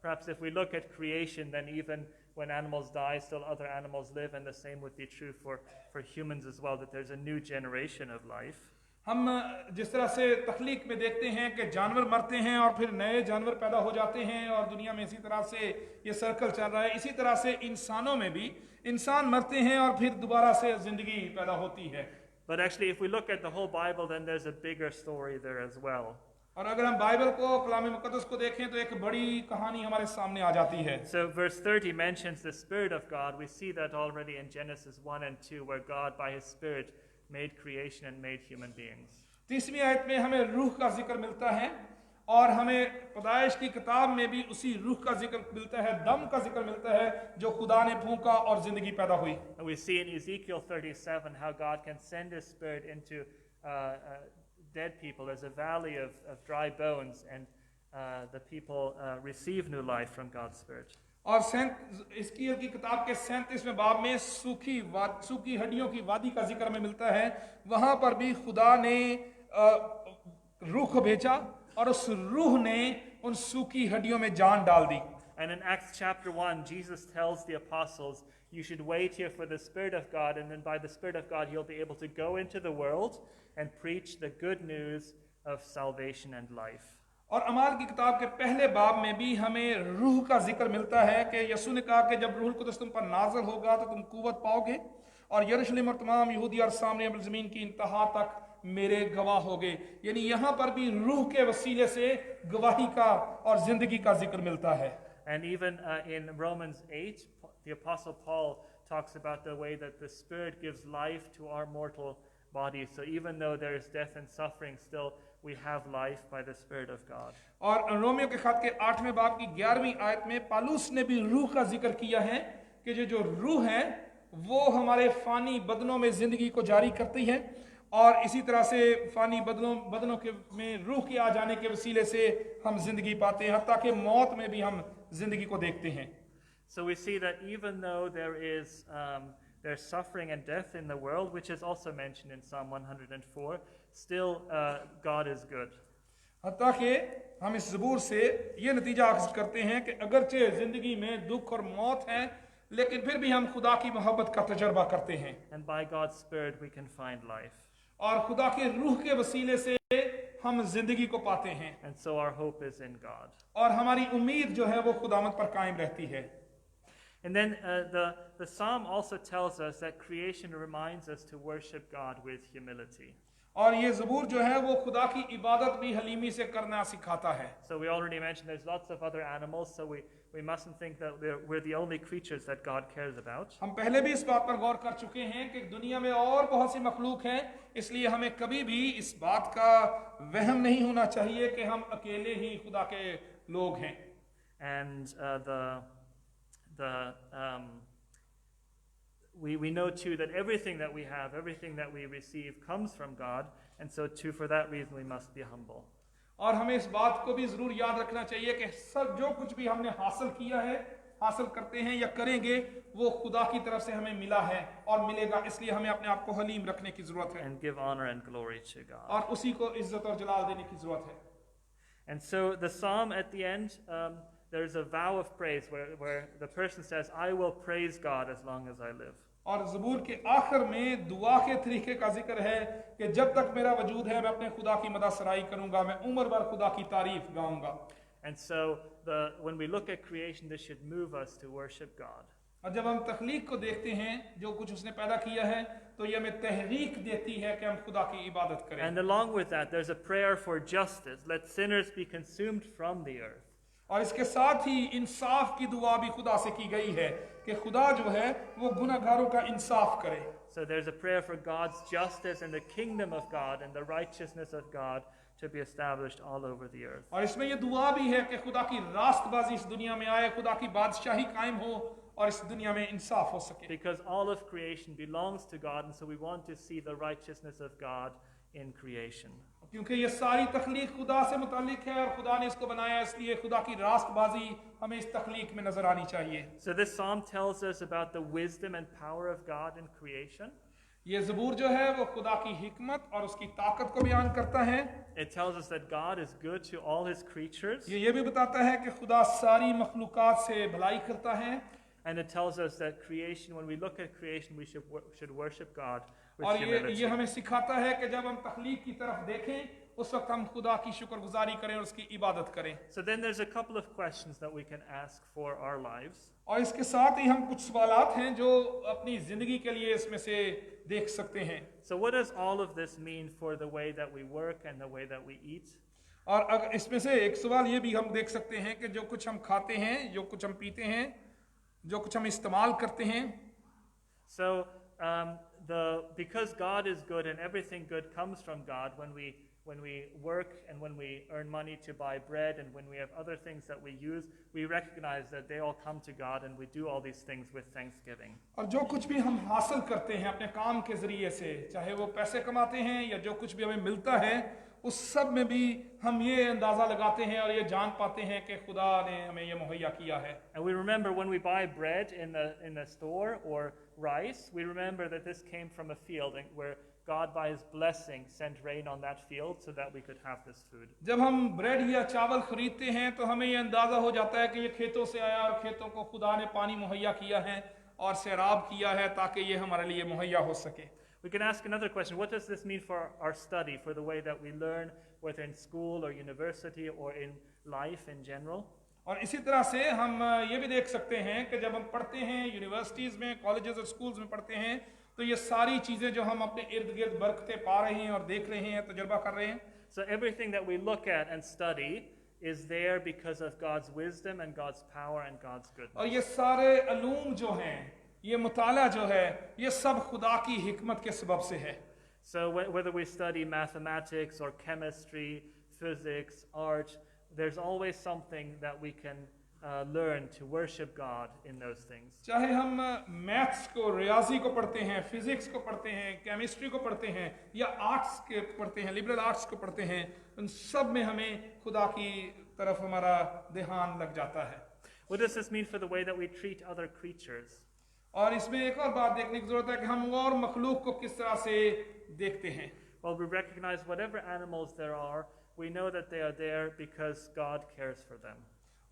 perhaps if we look at creation, then even when animals die, still other animals live, and the same would be true for humans as well, that there's a new generation of life.
हम जिस तरह से तख्लीक में देखते हैं कि जानवर मरते हैं और फिर नए जानवर पैदा हो जाते हैं और दुनिया में इसी तरह से ये सर्कल चल रहा है, इसी तरह से इंसानों में भी इंसान मरते हैं और फिर दोबारा से जिंदगी पैदा होती है।
But actually if we look at the whole Bible, then there's a bigger story there as well.
और अगर हम बाइबल को, कलाम मुकद्दस को देखें तो एक बड़ी कहानी हमारे सामने आ जाती है।
So verse 30 mentions the Spirit of God. We see that already in Genesis 1 and 2, where God by His Spirit made creation and made human beings.
तीसवीं आयत में हमें रूह का जिक्र मिलता है और हमें पैदाइश की किताब में भी उसी रूह का जिक्र मिलता है, दम का जिक्र मिलता है जो खुदा ने फूंका और जिंदगी पैदा हुई।
And we see in Ezekiel 37 how God can send His Spirit into dead people. There's a valley of dry bones, and the people receive new life from God's Spirit.
और हिजकिय्याह की किताब के 37वें बाब में सूखी हड्डियों की वादी का जिक्र में मिलता है। वहां पर भी खुदा ने रूह को भेजा और उस रूह ने उन सूखी हड्डियों में जान डाल दी।
And in Acts chapter 1, Jesus tells the apostles, you should wait here for the Spirit of God, and then by the Spirit of God you'll be able to go into the world and preach the good news of salvation and life.
और अमाल की किताब के पहले बाब में भी हमें रूह का जिक्र मिलता है कि यसू ने कहा कि जब रूह कुदस तुम पर नाज़िल होगा तो तुम कुव्वत पाओगे और यरूशलेम और तमाम यहूदी और सामने ज़मीन की इंतहा तक मेरे गवाह होगे। यानी यहाँ पर भी रूह के वसीले से गवाही का और जिंदगी का जिक्र मिलता है।
And even in Romans 8, the Apostle Paul talks about the way that the Spirit gives life to our mortal bodies. So even though there is death and suffering, still we have life by the Spirit of God.
और Romeo के खत के 8वें बाब की 11वीं आयत में पालूस ने भी रूह का जिक्र किया है कि जो रूह है वो हमारे फानी बदनों में जिंदगी को जारी करती है और इसी तरह से फानी बदनों के में रूह के आ जाने के वसीले से हम जिंदगी पाते हैं, हत्ता कि मौत में भी हम जिंदगी को देखते हैं।
So we see that even though there's suffering and death in the world, which is also mentioned in Psalm 104, still God is good.
हत्ता कि हम इस ज़बूर से ये नतीजा हासिल करते हैं कि अगरचे जिंदगी में दुख और मौत है, लेकिन फिर भी हम खुदा की मोहब्बत का तजर्बा करते हैं।
And by God's Spirit we can find life.
और खुदा के रूह के वसीले से हम जिंदगी को पाते हैं।
And so our hope is in God.
और हमारी उम्मीद जो है वो खुदावंद पर कायम रहती है।
And then the psalm also tells us that creation reminds us to worship God with humility.
और ये ज़बूर जो है वो खुदा की इबादत भी हलीमी से करना सिखाता है।
So we already mentioned there's lots of other animals, so we mustn't think that we're the only creatures that God cares about.
हम पहले भी इस बात पर गौर कर चुके हैं कि दुनिया में और बहुत सी मखलूक हैं, इसलिए हमें कभी भी इस बात का वहम नहीं होना चाहिए कि हम अकेले ही खुदा के लोग हैं।
And we know too that everything that we have, everything that we receive comes from God, and so too for that reason we must be humble.
और हमें इस बात को भी जरूर याद रखना चाहिए कि सब जो कुछ भी हमने हासिल किया है, हासिल करते हैं या करेंगे, वो खुदा की तरफ से हमें मिला है और मिलेगा, इसलिए हमें अपने आप को हलीम रखने की जरूरत है
And give honor and glory to God.
और उसी को इज्जत और जलाल देने की जरूरत है।
And so the psalm at the end, there's a vow of praise where the person says, I will praise God as long as I live.
और ज़बूर के आखिर में दुआ के तरीके का जिक्र है कि जब तक मेरा वजूद है मैं अपने खुदा की मदद सराई करूंगा, मैं उम्र भर खुदा की तारीफ गाऊंगा।
And so when we look at creation, this should move us to worship God.
और जब हम तख्लीक को देखते हैं, जो कुछ उसने पैदा किया है, तो ये हमें तहरीक देती है कि हम खुदा की इबादत करें।
And along with that, there's a prayer for justice. Let sinners be consumed from the earth.
और इसके साथ ही इंसाफ की दुआ भी खुदा से की गई है कि खुदा जो है वो गुनहगारों का इंसाफ करे।
So there's a prayer for God's justice and the kingdom of God and the righteousness of God to be established all over the earth.
और इसमें ये दुआ भी है कि खुदा की रास्तबाजी इस दुनिया में आए, खुदा की बादशाही कायम हो और इस दुनिया में इंसाफ हो सके।
Because all of creation belongs to God, and so we want to see the righteousness of God in creation.
क्योंकि ये सारी तख्लीक खुदा से मुतालिक है और खुदा ने इसको बनाया, इसलिए खुदा की रास्तबाजी हमें इस तख्लीक में नजर आनी चाहिए।
So this psalm tells us about the wisdom and power of God in creation.
ये ज़बूर जो है वो खुदा की हिकमत और उसकी ताकत को बयान करता है।
It tells us that God is good to all his creatures,
ये भी बताता है कि खुदा सारी मखलूकात से भलाई करता है।
and it tells us that creation, when we look at creation, we should worship God with
और
humility.
ये हमें सिखाता है कि जब हम तख्लीक की तरफ देखें उस वक्त हम खुदा की शुक्रगुजारी करें और उसकी इबादत करें।
So then there's a couple of questions that we can ask for our lives.
और इसके साथ ही हम कुछ सवालात हैं जो अपनी जिंदगी के लिए इसमें से देख सकते हैं।
So what does all of this mean for the way that we work and the way that we eat?
और अगर इसमें से एक सवाल ये भी हम देख सकते हैं कि जो कुछ हम खाते हैं, जो कुछ हम पीते हैं, जो कुछ हम इस्तेमाल करते हैं,
So because God is good and everything good comes from God, when we work and when we earn money to buy bread and when we have other things that we use, we recognize that they all come to God, and we do all these things with thanksgiving.
और जो कुछ भी हम हासिल करते हैं अपने काम के जरिए से, चाहे वो पैसे कमाते हैं या जो कुछ भी हमें मिलता है, उस सब में भी हम ये अंदाजा लगाते हैं और ये जान पाते हैं कि खुदा ने हमें ये मुहैया किया है।
And we remember when we buy bread in the store or rice, we remember that this came from a field where God by his blessing sent rain on that field so that we could have this food.
जब हम bread या चावल खरीदते हैं तो हमें ये अंदाजा हो जाता है कि ये खेतों से आया और खेतों को खुदा ने पानी मुहैया किया है और सैराब किया है ताकि ये हमारे लिए मुहैया हो सके।
We can ask another question. What does this mean for our study, for the way that we learn, whether in school or university or in life in general?
और इसी तरह से हम ये भी देख सकते हैं कि जब हम पढ़ते हैं यूनिवर्सिटीज़ में, कॉलेजेस और स्कूल्स में पढ़ते हैं, तो ये सारी चीज़ें जो हम अपने इर्द गिर्द बरकते पा रहे हैं और देख रहे हैं, तजुर्बा कर रहे हैं।
So everything that we look at and study is there because of God's wisdom and God's power and God's goodness.
और ये सारे अलूम जो हैं, ये मुताला जो है, ये सब खुदा की हिकमत के सबब से है।
So whether we study mathematics or chemistry, physics, art, there's always something that we can learn to worship God in those things.
चाहे हम मैथ्स को, रियाजी को पढ़ते हैं, फिजिक्स को पढ़ते हैं, केमिस्ट्री को पढ़ते हैं या आर्ट्स के पढ़ते हैं, लिबरल आर्ट्स को पढ़ते हैं, उन सब में हमें खुदा की तरफ हमारा ध्यान लग जाता है।
What does this mean for the way that we treat other creatures?
और इसमें एक और बात देखने की जरूरत है कि हम और मखलूक को किस तरह से देखते हैं।
Well, we recognize whatever animals there are, we know that they are there because God cares for them.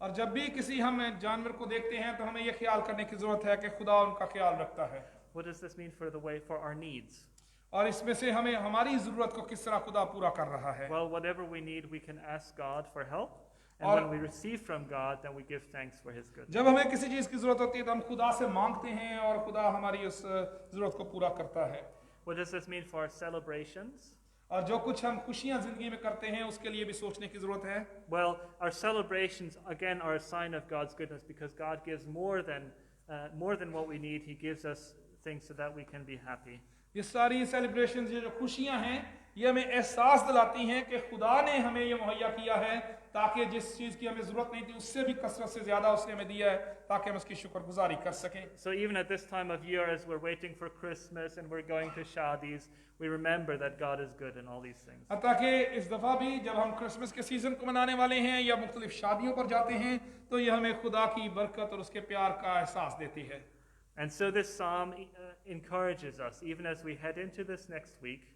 और जब भी किसी हम जानवर को देखते हैं तो हमें यह ख्याल करने की जरूरत है कि खुदा उनका ख्याल रखता है।
What does this mean for the way for our needs?
और इसमें से हमें हमारी जरूरत को किस तरह खुदा पूरा कर रहा है।
Well, whatever we need, we can ask God for help. And
और-
when we receive from God, then we give thanks for his goodness.
जब हमें किसी चीज की जरूरत होती है तो हम खुदा से मांगते हैं और खुदा हमारी उस जरूरत को पूरा करता है।
What does this mean for our celebrations?
और जो कुछ हम खुशियां जिंदगी में करते हैं उसके लिए भी सोचने की जरूरत है।
Well, our celebrations again are a sign of God's goodness because God gives more than what we need. He gives us things so that we can be happy.
ये सारी सेलिब्रेशन, ये जो खुशियां हैं, ये हमें एहसास दिलाती हैं कि खुदा ने हमें ये मुहैया किया है ताकि जिस चीज़ की हमें ज़रूरत नहीं थी उससे भी कसरत से ज़्यादा उसने हमें दिया है ताकि हम उसकी शुक्रगुजारी कर सकें।
So even at this time of year, as we're waiting for Christmas and we're going to shadis, we remember that God is good in all these things.
हत्ता कि इस दफ़ा भी जब हम क्रिसमस के सीज़न को मनाने वाले हैं या मुख्तलिफ शादियों पर जाते हैं तो ये हमें खुदा की बरकत और उसके प्यार का एहसास देती है।
And so this psalm encourages us, even as we head into this next week,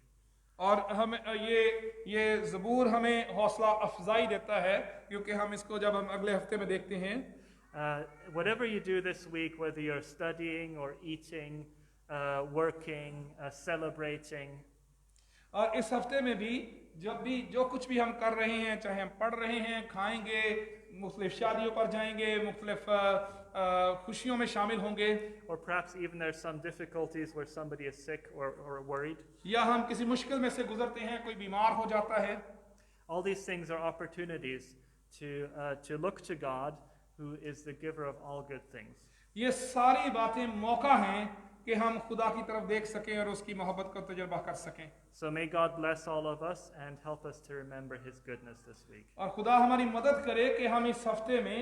और हम ये ज़बूर हमें हौसला अफजाई देता है क्योंकि हम इसको जब हम अगले हफ्ते में देखते हैं,
whatever you do this week, whether you're studying or eating, working, celebrating,
और इस हफ्ते में भी जब भी जो कुछ भी हम कर रहे हैं, चाहे हम पढ़ रहे हैं, खाएंगे, मुख्तलिफ शादियों पर जाएंगे, मुख्तलिफ खुशियों में शामिल होंगे,
or perhaps even there's some difficulties where somebody is sick or worried.
या हम किसी मुश्किल में से गुजरते हैं, कोई बीमार हो जाता है,
All these things are opportunities to look to God, who is the giver of all good things.
ये सारी बातें मौका हैं कि हम खुदा की तरफ देख सकें और उसकी मोहब्बत का तजुर्बा कर सकें।
So may God bless all of us and help us to remember His goodness this week.
और खुदा हमारी मदद करे कि हम इस हफ्ते में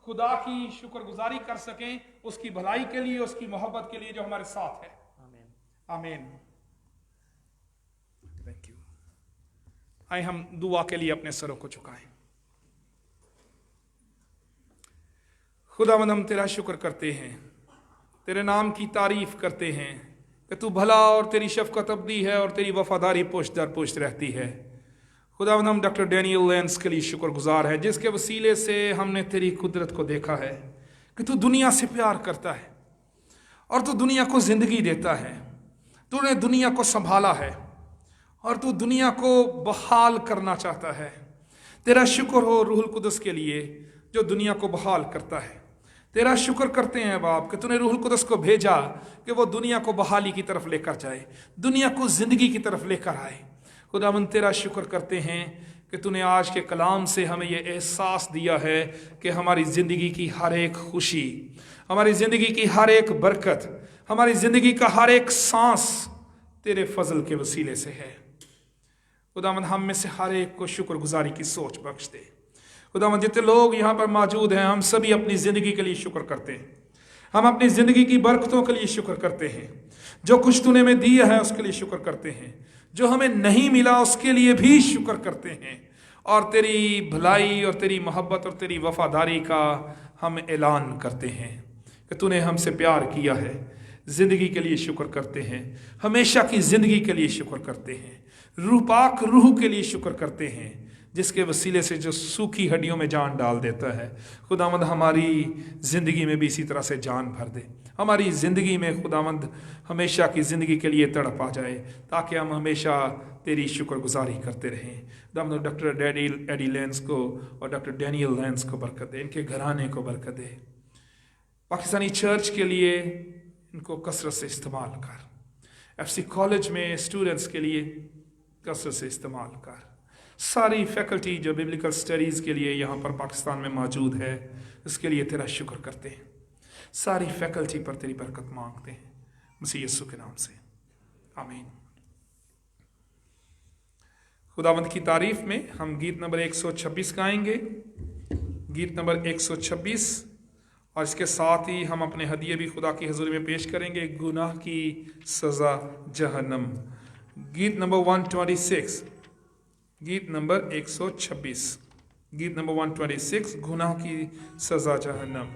खुदा की शुक्रगुजारी कर सकें उसकी भलाई के लिए, उसकी मोहब्बत के लिए जो हमारे साथ है।
Amen.
आमीन। Thank you. आइए हम दुआ के लिए अपने सरों को झुकाएं। खुदावंद, हम तेरा शुक्र करते हैं, तेरे नाम की तारीफ करते हैं कि तू भला और तेरी शफकत अबदी है और तेरी वफादारी पुष्ट दर पुष्ट रहती है। खुदावंद, हम डॉक्टर डैनियल लेंस के लिए शुक्रगुजार हैं जिसके वसीले से हमने तेरी कुदरत को देखा है कि तू दुनिया से प्यार करता है और तू दुनिया को जिंदगी देता है। तूने दुनिया को संभाला है और तू दुनिया को बहाल करना चाहता है। तेरा शुक्र हो रूहुल कुदस के लिए जो दुनिया को बहाल करता है। तेरा शुक्र करते हैं बाप कि तूने रूहुल कुदस को भेजा कि वो दुनिया को बहाली की तरफ लेकर जाए, दुनिया को जिंदगी की तरफ लेकर आए। खुदावंद, तेरा शुक्र करते हैं कि तूने आज के कलाम से हमें ये एहसास दिया है कि हमारी ज़िंदगी की हर एक खुशी, हमारी ज़िंदगी की हर एक बरकत, हमारी ज़िंदगी का हर एक सांस तेरे फजल के वसीले से है। खुदावंद, हम में से हर एक को शुक्रगुजारी की सोच बख्श दे। खुदावंद, जितने लोग यहाँ पर मौजूद हैं, हम सभी अपनी ज़िंदगी के लिए शुक्र करते हैं। हम अपनी ज़िंदगी की बरकतों के लिए शुक्र करते हैं। जो कुछ तूने हमें दिया है उसके लिए शुक्र करते हैं, जो हमें नहीं मिला उसके लिए भी शुक्र करते हैं, और तेरी भलाई और तेरी मोहब्बत और तेरी वफादारी का हम ऐलान करते हैं कि तूने हमसे प्यार किया है। ज़िंदगी के लिए शुक्र करते हैं, हमेशा की ज़िंदगी के लिए शुक्र करते हैं, रूपाक रूह के लिए शुक्र करते हैं जिसके वसीले से जो सूखी हड्डियों में जान डाल देता है। खुदावंद, हमारी ज़िंदगी में भी इसी तरह से जान भर दे। हमारी ज़िंदगी में खुदावंद हमेशा की ज़िंदगी के लिए तड़प आ जाए ताकि हम हमेशा तेरी शुक्रगुजारी करते रहें। खुदावंद, डॉक्टर एडी लेंस को और डॉक्टर डैनियल लेंस को बरकत दे, इनके घराने को बरकत दे। पाकिस्तानी चर्च के लिए इनको कसरत से इस्तेमाल कर। FC कॉलेज में स्टूडेंट्स के लिए कसरत से इस्तेमाल कर। सारी फैकल्टी जो बिब्लिकल स्टडीज़ के लिए यहाँ पर पाकिस्तान में मौजूद है उसके लिए तेरा शुक्र करते हैं। सारी फैकल्टी पर तेरी बरकत मांगते हैं मसीह यीशु के नाम से, आमीन। खुदावंद की तारीफ में हम गीत नंबर 126 गाएंगे, गीत नंबर 126, और इसके साथ ही हम अपने हदिये भी खुदा की हजूरी में पेश करेंगे। गुनाह की सज़ा जहन्नम, गीत नंबर 126, गीत नंबर 126, गीत नंबर 126, गुनाह की सज़ा जहन्नम।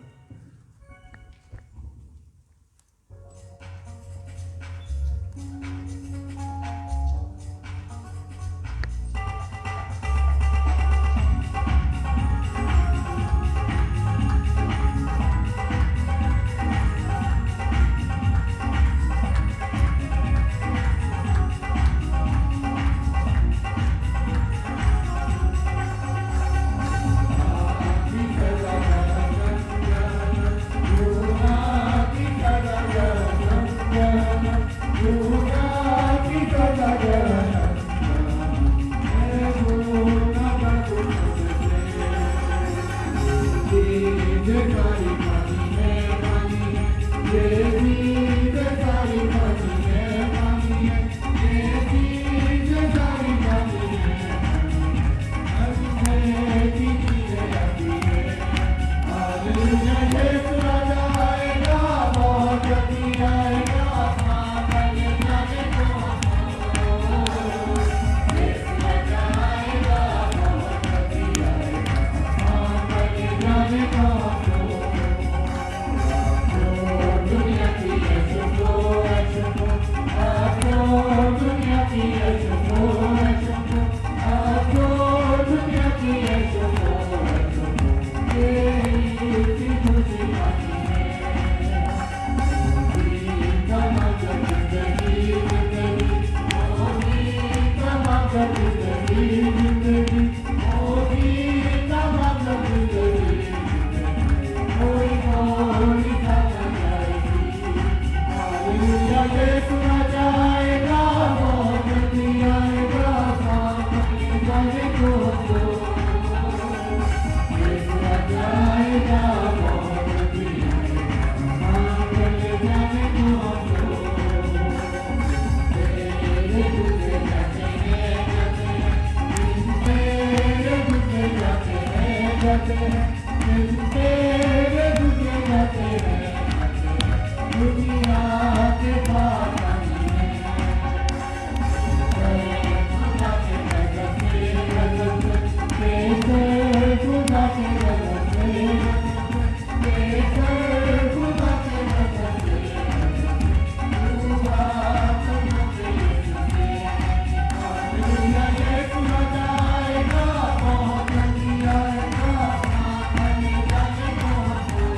जाते हैं, जिससे वे झुके जाते हैं, दुनिया के पास नहीं है। खुदा के नजर से, बेहतर खुदा के नजर से, बेहतर खुदा के नजर से, खुदा समझे तुझे। हालेलुया, यीशु जाएगा, बहुत जल्दी आएगा, आने जाने बहुत हो।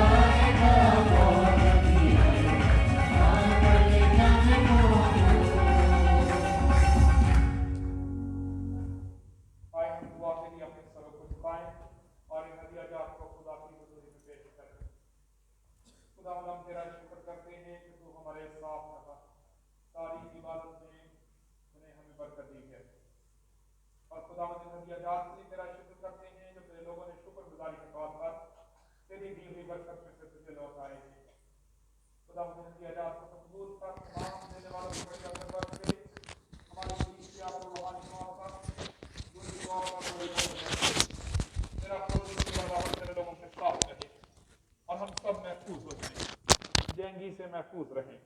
आएगा, बहुत जल्दी आएगा, आने जाने बहुत हो।
आए हम दुआ के लिए अपने सरों को झुकाएं और इन हदियाजात को खुदा की हुजूरी में पेश करें। खुदा हम तेरा शुक्र करते हैं कि तू हमारे साथ रहा, सारी इबादत में तूने हमें बरकत दी है। और खुदा इन हदियाजात के लिए तेरा शुक्र करते हैं जो तेरे लोगों ने शुक्रगुजारी के तौर पर तेरी दी हुई बरकत में से तुझे लौटाए हैं। खुदा इन हदियाजात को कबूल कर, तमाम देने वालों को बढ़िया कर बरकत दे। हमारी कलीसिया को रूहानी तौर पर तेरा तेरे लोगों के साथ रहे और हम सब महफूज हो जाएं, डेंगी से महफूज रहें,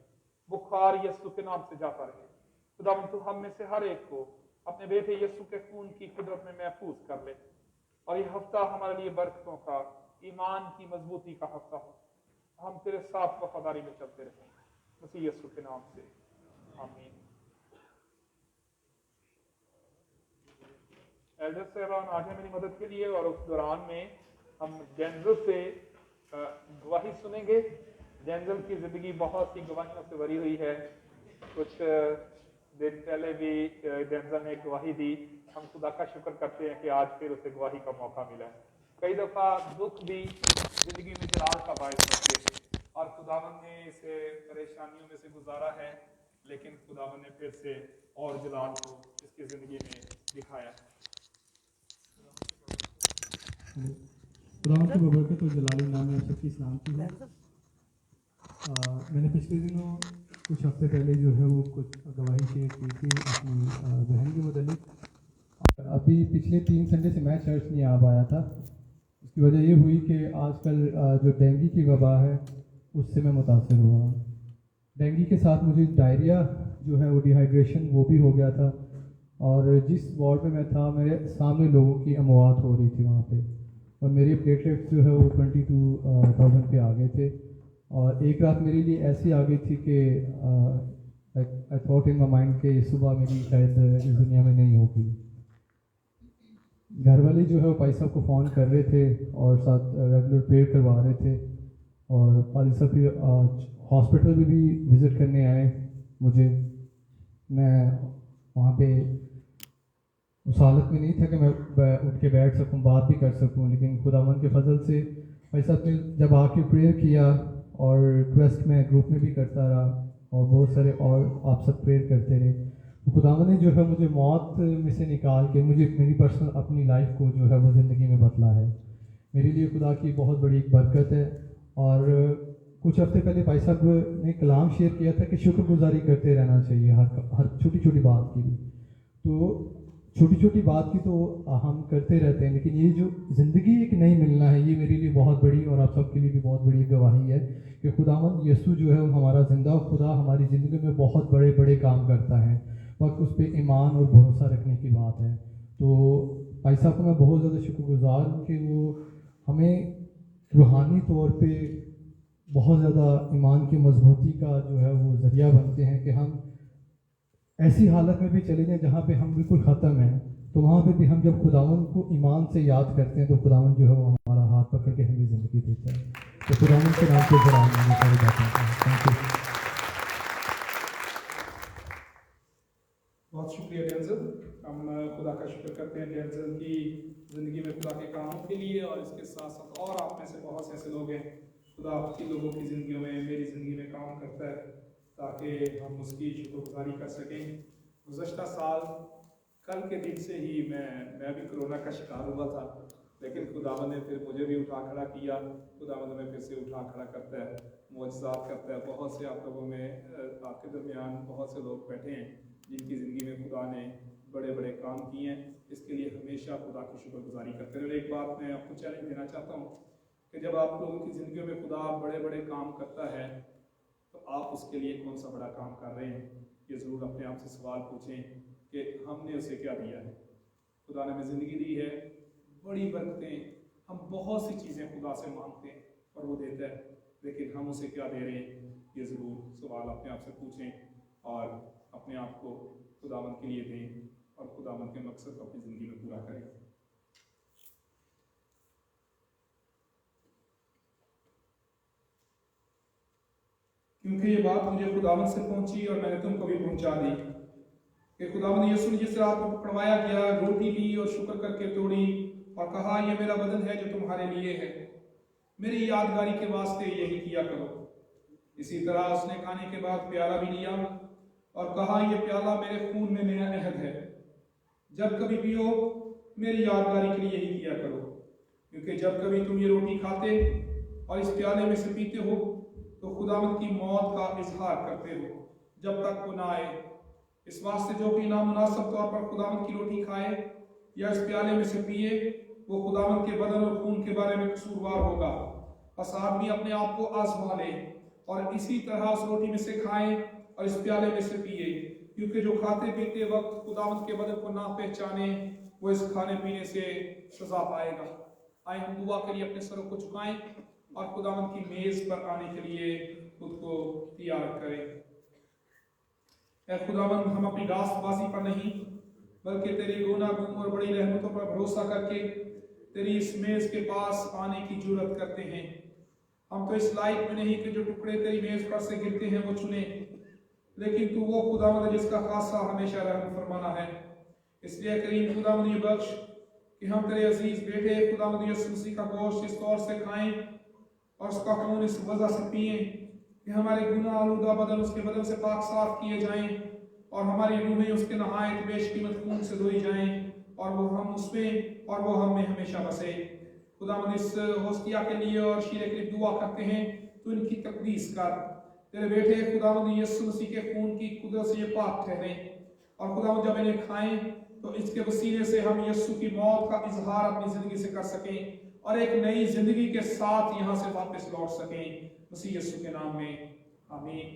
बुखार यीशु के नाम से जाता रहे। खुदा तू हम में से हर एक को अपने बेटे यीशु के खून की कुदरत में महफूज कर ले और ये हफ्ता हमारे लिए बरकतों का, ईमान की मजबूती का हफ्ता हो। हम तेरे साथ वफादारी में चलते रहें, मसीह यीशु के नाम से, आमीन। एल्डर साहबान आज है मेरी मदद के लिए और उस दौरान में हम जेंजल से गवाही सुनेंगे। जेंजल की जिंदगी बहुत सी गवाहियों से भरी हुई है। कुछ दिन पहले भी जेंजल ने गवाही दी। हम खुदा का शुक्र करते हैं कि आज फिर उसे गवाही का मौका मिला है। कई दफा दुख भी जिंदगी में जलाल का बायस बनते हैं और खुदावन ने इसे परेशानियों में से गुजारा है, लेकिन खुदावन ने फिर से और जलाल को इसकी जिंदगी में दिखाया है।
खुदावंद की बबरकत और जलाली नाम में सबकी सलामती है। मैंने पिछले दिनों कुछ हफ्ते पहले जो है वो कुछ गवाही शेयर की थी अपनी बहन के मुतालिक। अब अभी पिछले 3 संडे से मैं चर्च नहीं आ पाया था। उसकी वजह ये हुई कि आजकल जो डेंगू की वबा है उससे मैं मुतासर हुआ। डेंगू के साथ मुझे डायरिया जो है वो डिहाइड्रेशन वो भी हो गया था, और जिस वार्ड में मैं था मेरे सामने लोगों की अमवात हो रही थी वहाँ पे, और मेरे प्लेटलेट्स जो है वो 22,000 के आ गए थे। और एक रात मेरे लिए ऐसी आ गई थी कि I thought in my mind कि सुबह मेरी शायद इस दुनिया में नहीं होगी। घर वाले जो है वो भाई साहब को फ़ोन कर रहे थे और साथ रेगुलर प्रेयर करवा रहे थे, और भाई साहब फिर हॉस्पिटल में भी विज़िट करने आए मुझे। मैं वहाँ पे उस हालत में नहीं था कि मैं उठ के बैठ सकूं, बात भी कर सकूं, लेकिन खुदावन के फजल से भाई साहब ने जब आके प्रेयर किया, और रिक्वेस्ट में ग्रुप में भी करता रहा, और बहुत सारे और आप सब प्रेयर करते रहे, तो खुदावन ने जो है मुझे मौत में से निकाल के मुझे मेरी पर्सनल अपनी लाइफ को जो है वो ज़िंदगी में बदला है। मेरे लिए खुदा की बहुत बड़ी एक बरकत है। और कुछ हफ्ते पहले भाई साहब ने कलाम शेयर किया था कि शुक्रगुजारी करते रहना चाहिए हर छोटी छोटी बात की भी। तो छोटी छोटी बात की तो हम करते रहते हैं, लेकिन ये जो ज़िंदगी एक नई मिलना है, ये मेरे लिए बहुत बड़ी और आप सबके लिए भी बहुत बड़ी गवाही है कि खुदावंद यीशु जो है वो हमारा जिंदा खुदा हमारी ज़िंदगी में बहुत बड़े बड़े काम करता है। बस उस पर ईमान और भरोसा रखने की बात है। तो भाई साहब को मैं बहुत ज़्यादा शुक्रगुजार हूँ कि वो हमें रूहानी तौर पे बहुत ज़्यादा ईमान की मजबूती का जो है वो ज़रिया बनते हैं कि हम ऐसी हालत में भी चले जाएं जहाँ पे हम बिल्कुल ख़त्म हैं, तो वहाँ पे भी हम जब खुदावन को ईमान से याद करते हैं तो खुदावन जो है वो हमारा हाथ पकड़ के हमें ज़िंदगी देता है। तो खुदावन के नाम पे ज़रा सारी बातें थैंक यू।
बहुत शुक्रिया डेंजल। हम खुदा का शुक्र करते हैं डेंजल की ज़िंदगी में खुदा के कामों के लिए, और इसके साथ साथ और आप में से बहुत से ऐसे लोग हैं खुदा आपकी लोगों की ज़िंदगियों में, मेरी ज़िंदगी में काम करता है ताकि हम उसकी शुक्रगुजारी कर सकें। गुज़श्ता साल कल के दिन से ही मैं भी कोरोना का शिकार हुआ था, लेकिन खुदावंद ने फिर मुझे भी उठा खड़ा किया। खुदावंद में फिर से उठा खड़ा करता है, मुआजिज़ात करता है। बहुत से आप लोगों में आपके दरमियान बहुत से लोग बैठे हैं जिनकी ज़िंदगी में खुदा ने बड़े बड़े काम किए हैं। इसके लिए हमेशा खुदा की शुक्रगुजारी करते रहे। एक बात मैं आपको चैलेंज देना चाहता हूँ कि जब आप लोगों की ज़िंदगी में खुदा बड़े बड़े काम करता है तो आप उसके लिए कौन सा बड़ा काम कर रहे हैं, ये ज़रूर अपने आप से सवाल पूछें कि हमने उसे क्या दिया है। खुदा ने हमें ज़िंदगी दी है, बड़ी बरकतें, हम बहुत सी चीज़ें खुदा से मांगते हैं और वो देता है, लेकिन हम उसे क्या दे रहे हैं, ये ज़रूर सवाल अपने आप से पूछें और अपने आप को खुदावंद के लिए दें और खुदावंद के मकसद को अपनी ज़िंदगी में पूरा करें। क्योंकि ये बात मुझे खुदावंद से पहुंची और मैंने तुमको भी पहुंचा दी कि खुदावंद यीशु ने जिस रात को पकड़वाया गया, रोटी ली और शुक्र करके तोड़ी और कहा यह मेरा बदन है जो तुम्हारे लिए है, मेरी यादगारी के वास्ते यही किया करो। इसी तरह उसने खाने के बाद प्याला भी लिया और कहा यह प्याला मेरे खून में नया अहद है, जब कभी पियो मेरी यादगारी के लिए यही किया करो। क्योंकि जब कभी तुम ये रोटी खाते और इस प्याले में से पीते हो तो खुदावंद की मौत का इजहार करते हो जब तक वो ना आए। इस वास्ते जो कि नामुनासिब तौर पर खुदावंद की रोटी खाए या इस प्याले में से पिए वो खुदावंद के बदन और खून के बारे में कसूरवार होगा। बस आदमी अपने आप को आजमा ले और इसी तरह उस रोटी में से खाएं और इस प्याले में से पिए, क्योंकि जो खाते पीते वक्त खुदावंद के बदन को ना पहचाने वो इस खाने पीने से सजा पाएगा। आए हम दुआ के लिए अपने सरों को झुकाएं और खुदावंद की मेज पर आने के लिए खुद को तैयार करें। ऐ खुदावंद, हम अपनी रास्तबाजी पर नहीं बल्कि तेरी गुनाहगार और बड़ी रहमतों पर भरोसा करके तेरी इस मेज के पास आने की जुर्रत करते हैं। हम तो इस लायक में नहीं कि जो टुकड़े तेरी मेज पर से गिरते हैं वो चुने, लेकिन तू वो खुदावंद जिसका खासा हमेशा रहम फरमाना है। इसलिए करीम खुदावंद ये बख्श कि हम तेरे अजीज बेटे खुदावंद यीशु मसीह का गोश्त इस तौर से खाएं और उसका खून इस वजह से पिए कि हमारे गुनाह आलूदा बदन उसके बदन से पाक साफ किए जाएं और हमारी रूहें उसके नहायत बेशकीमत खून से धोई जाएं और वो हम उसमें और वो हम में हमेशा बसे। खुदावंद इस होस्तिया के लिए और शीरे के लिए दुआ करते हैं, तो इनकी तकदीस कर। तेरे बेटे खुदावंद यीशु मसीह के खून की कुदरत से ये पाक ठहरे और खुदावंद जब इन्हें खाएं तो इसके वसीले से हम यीशु की मौत का इजहार अपनी जिंदगी से कर सकें और एक नई जिंदगी के साथ यहां से वापस लौट सकें। मसीह यीशु के नाम में आमीन।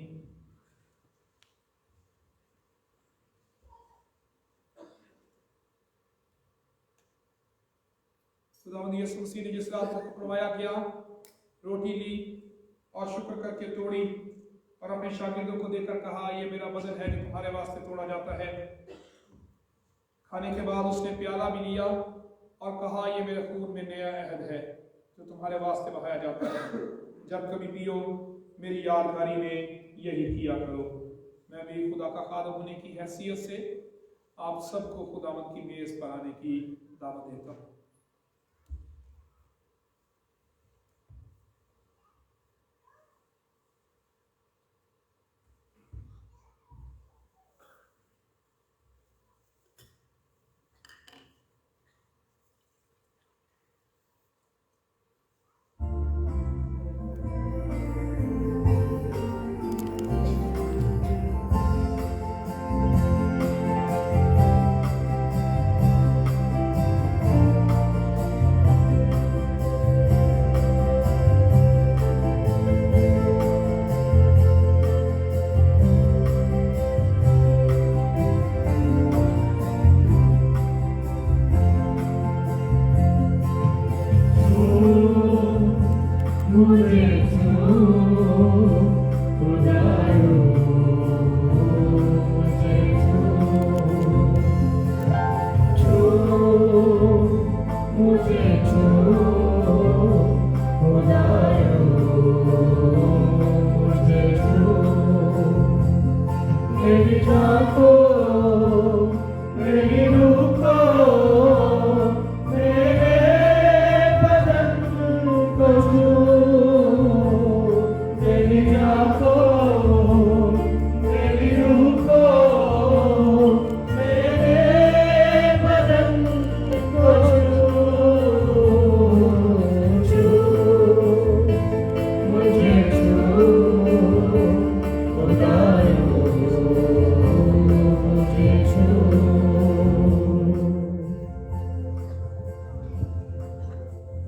खुदावंद यीशु मसीह ने जिस रात को पकड़वाया गया, रोटी ली और शुक्र करके तोड़ी और अपने शागिर्दों को देकर कहा, ये मेरा बदन है जो तुम्हारे वास्ते तोड़ा जाता है। खाने के बाद उसने प्याला भी लिया और कहा, ये मेरे खून में नया अहद है जो तुम्हारे वास्ते बहाया जाता है। जब कभी पियो मेरी यादगारी में यही किया करो। मैं भी खुदा का खादम होने की हैसियत से आप सबको खुदावंद की मेज पर आने की दावत देता हूँ।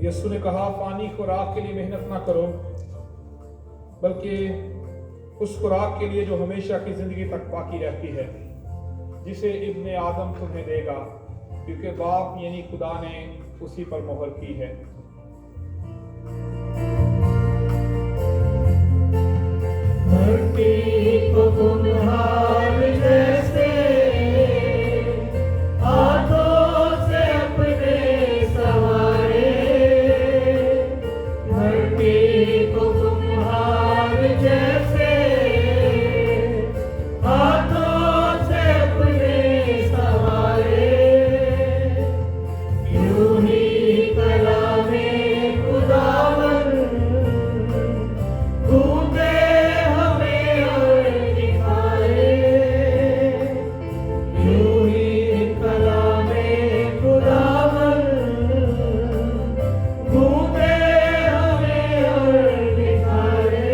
यीशु ने कहा, पानी खुराक के लिए मेहनत ना करो, बल्कि उस खुराक के लिए जो हमेशा की जिंदगी तक बाकी रहती है, जिसे इब्ने आदम तुम्हें देगा, क्योंकि बाप यानी खुदा ने उसी पर मोहर की है।
धरती को तुम हार जैसे हाथों से अपने सवारे, धरती को तुम हार जैसे हाथों से अपने सवारे, यूं ही कलामे खुदावन ढूंढे हमें और दिखाए, यूं ही कलामे खुदावन ढूंढे हमें और दिखाए।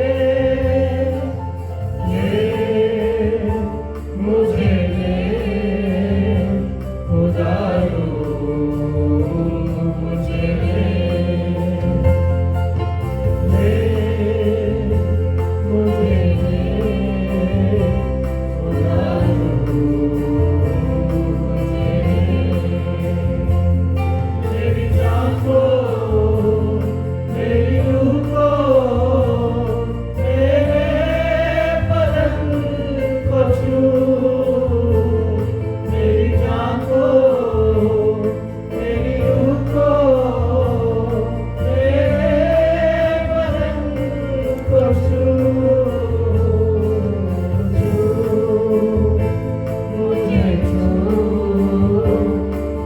ये मुझे दे खुदायो, मुझे दे मुझे खुदायो, मेरी जान को, मेरी रूह को, मेरे बदन को छू, मेरी जान को, मेरी रूह को, मेरे बदन को छू, मुझे छू,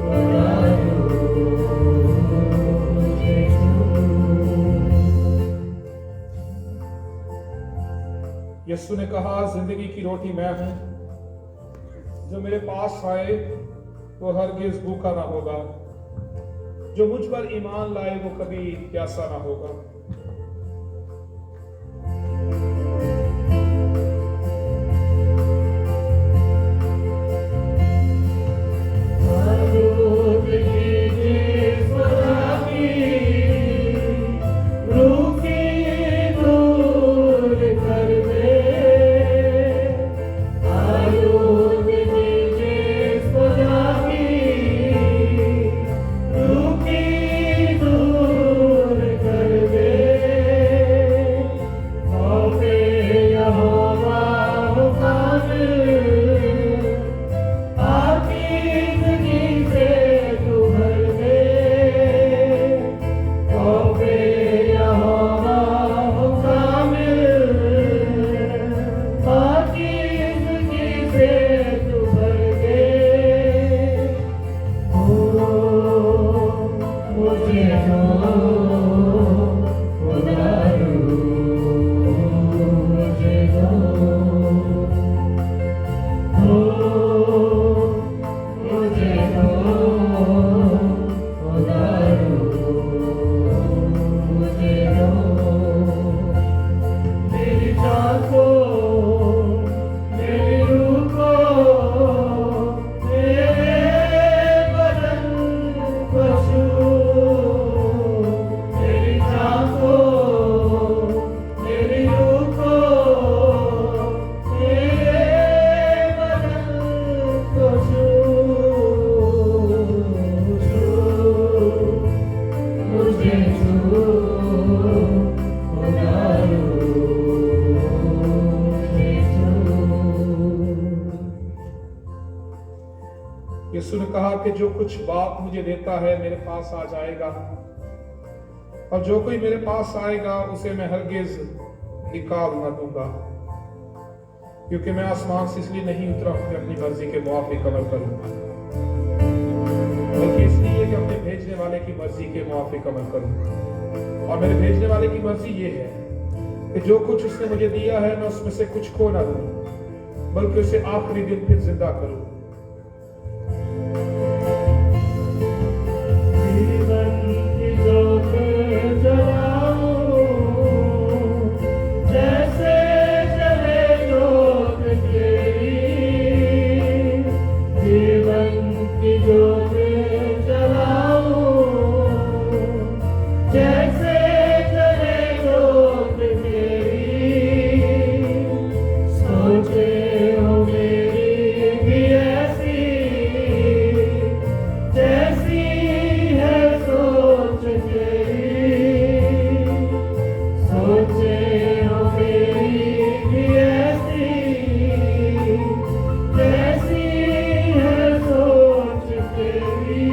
खुदायो, मुझे छू।
यीशु ने कहा, जिंदगी की रोटी मैं हूं, जो मेरे पास आए वो हरगिज भूखा ना होगा, जो मुझ पर ईमान लाए वो कभी प्यासा ना होगा।
उधारो मुझे दो मुझे दो उधारो मुझे दो मेरी जान को मेरी रूह को मेरे बदन को छू मेरी जान को मेरी रूह को मेरे बदन को छू मुझे छू उधारो
यीशु ने कहा कि जो कुछ बाप मुझे देता है मेरे पास आ जाएगा, और जो कोई मेरे पास आएगा उसे मैं हरगिज निकाल न दूंगा। क्योंकि मैं आसमान से इसलिए नहीं उतरा हूं कि अपनी मर्जी के मुआफिक अमल करूंगा, बल्कि इसलिए कि अपने भेजने वाले की मर्जी के मुआफिक अमल करूंगा। और मेरे भेजने वाले की मर्जी ये है कि जो कुछ उसने मुझे दिया है मैं उसमें से कुछ खो ना दूं, बल्कि उसे आखिरी दिन फिर जिंदा करूं।
जीवन की ज्योत जलाऊं, जैसे जले ज्योत तेरी। जीवन की ज्योत जलाऊं, जैसे जले ज्योत तेरी। सोचे हो मेरी भी ऐसी, जैसी है सोच तेरी। सोचे हो मेरी भी ऐसी, जैसी है सोच तेरी।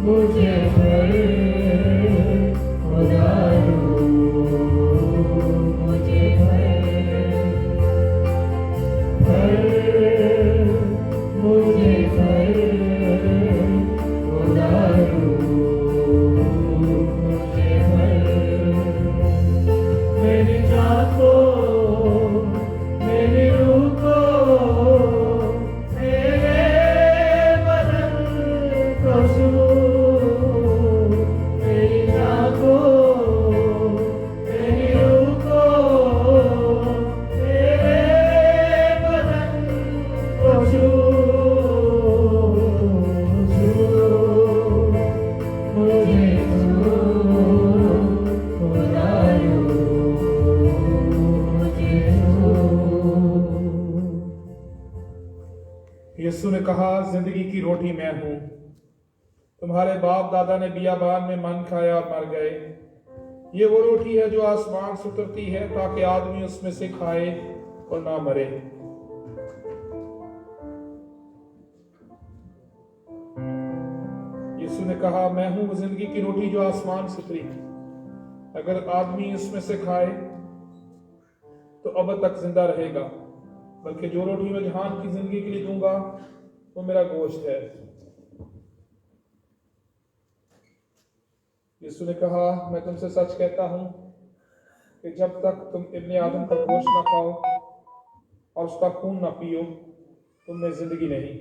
मुझे भर उधारो मुझे भर मुझे भर उधारो मुझे भर मेरी जान को मेरी रूह को मेरे बदन को छू मेरी जान को मेरी रूह को मेरे बदन को छू मुझे छू उधारो मुझे छू।
यीशु ने कहा, जिंदगी की रोटी मैं हूं। तुम्हारे बाप दादा ने बियाबान में मन खाया और मर गए। ये वो रोटी है जो आसमान से उतरती है, ताकि आदमी उसमें से खाए और ना मरे। यीशु ने कहा, मैं हूं वो जिंदगी की रोटी जो आसमान से उतरी। अगर आदमी उसमें से खाए तो अब तक जिंदा रहेगा, बल्कि जो रोटी मैं जहान की जिंदगी के लिए दूंगा वो मेरा गोश्त है। यीशु ने कहा, मैं तुमसे सच कहता हूं कि जब तक तुम इब्ने आदम का गोश्त ना खाओ और उसका खून ना पियो, तुम में जिंदगी नहीं।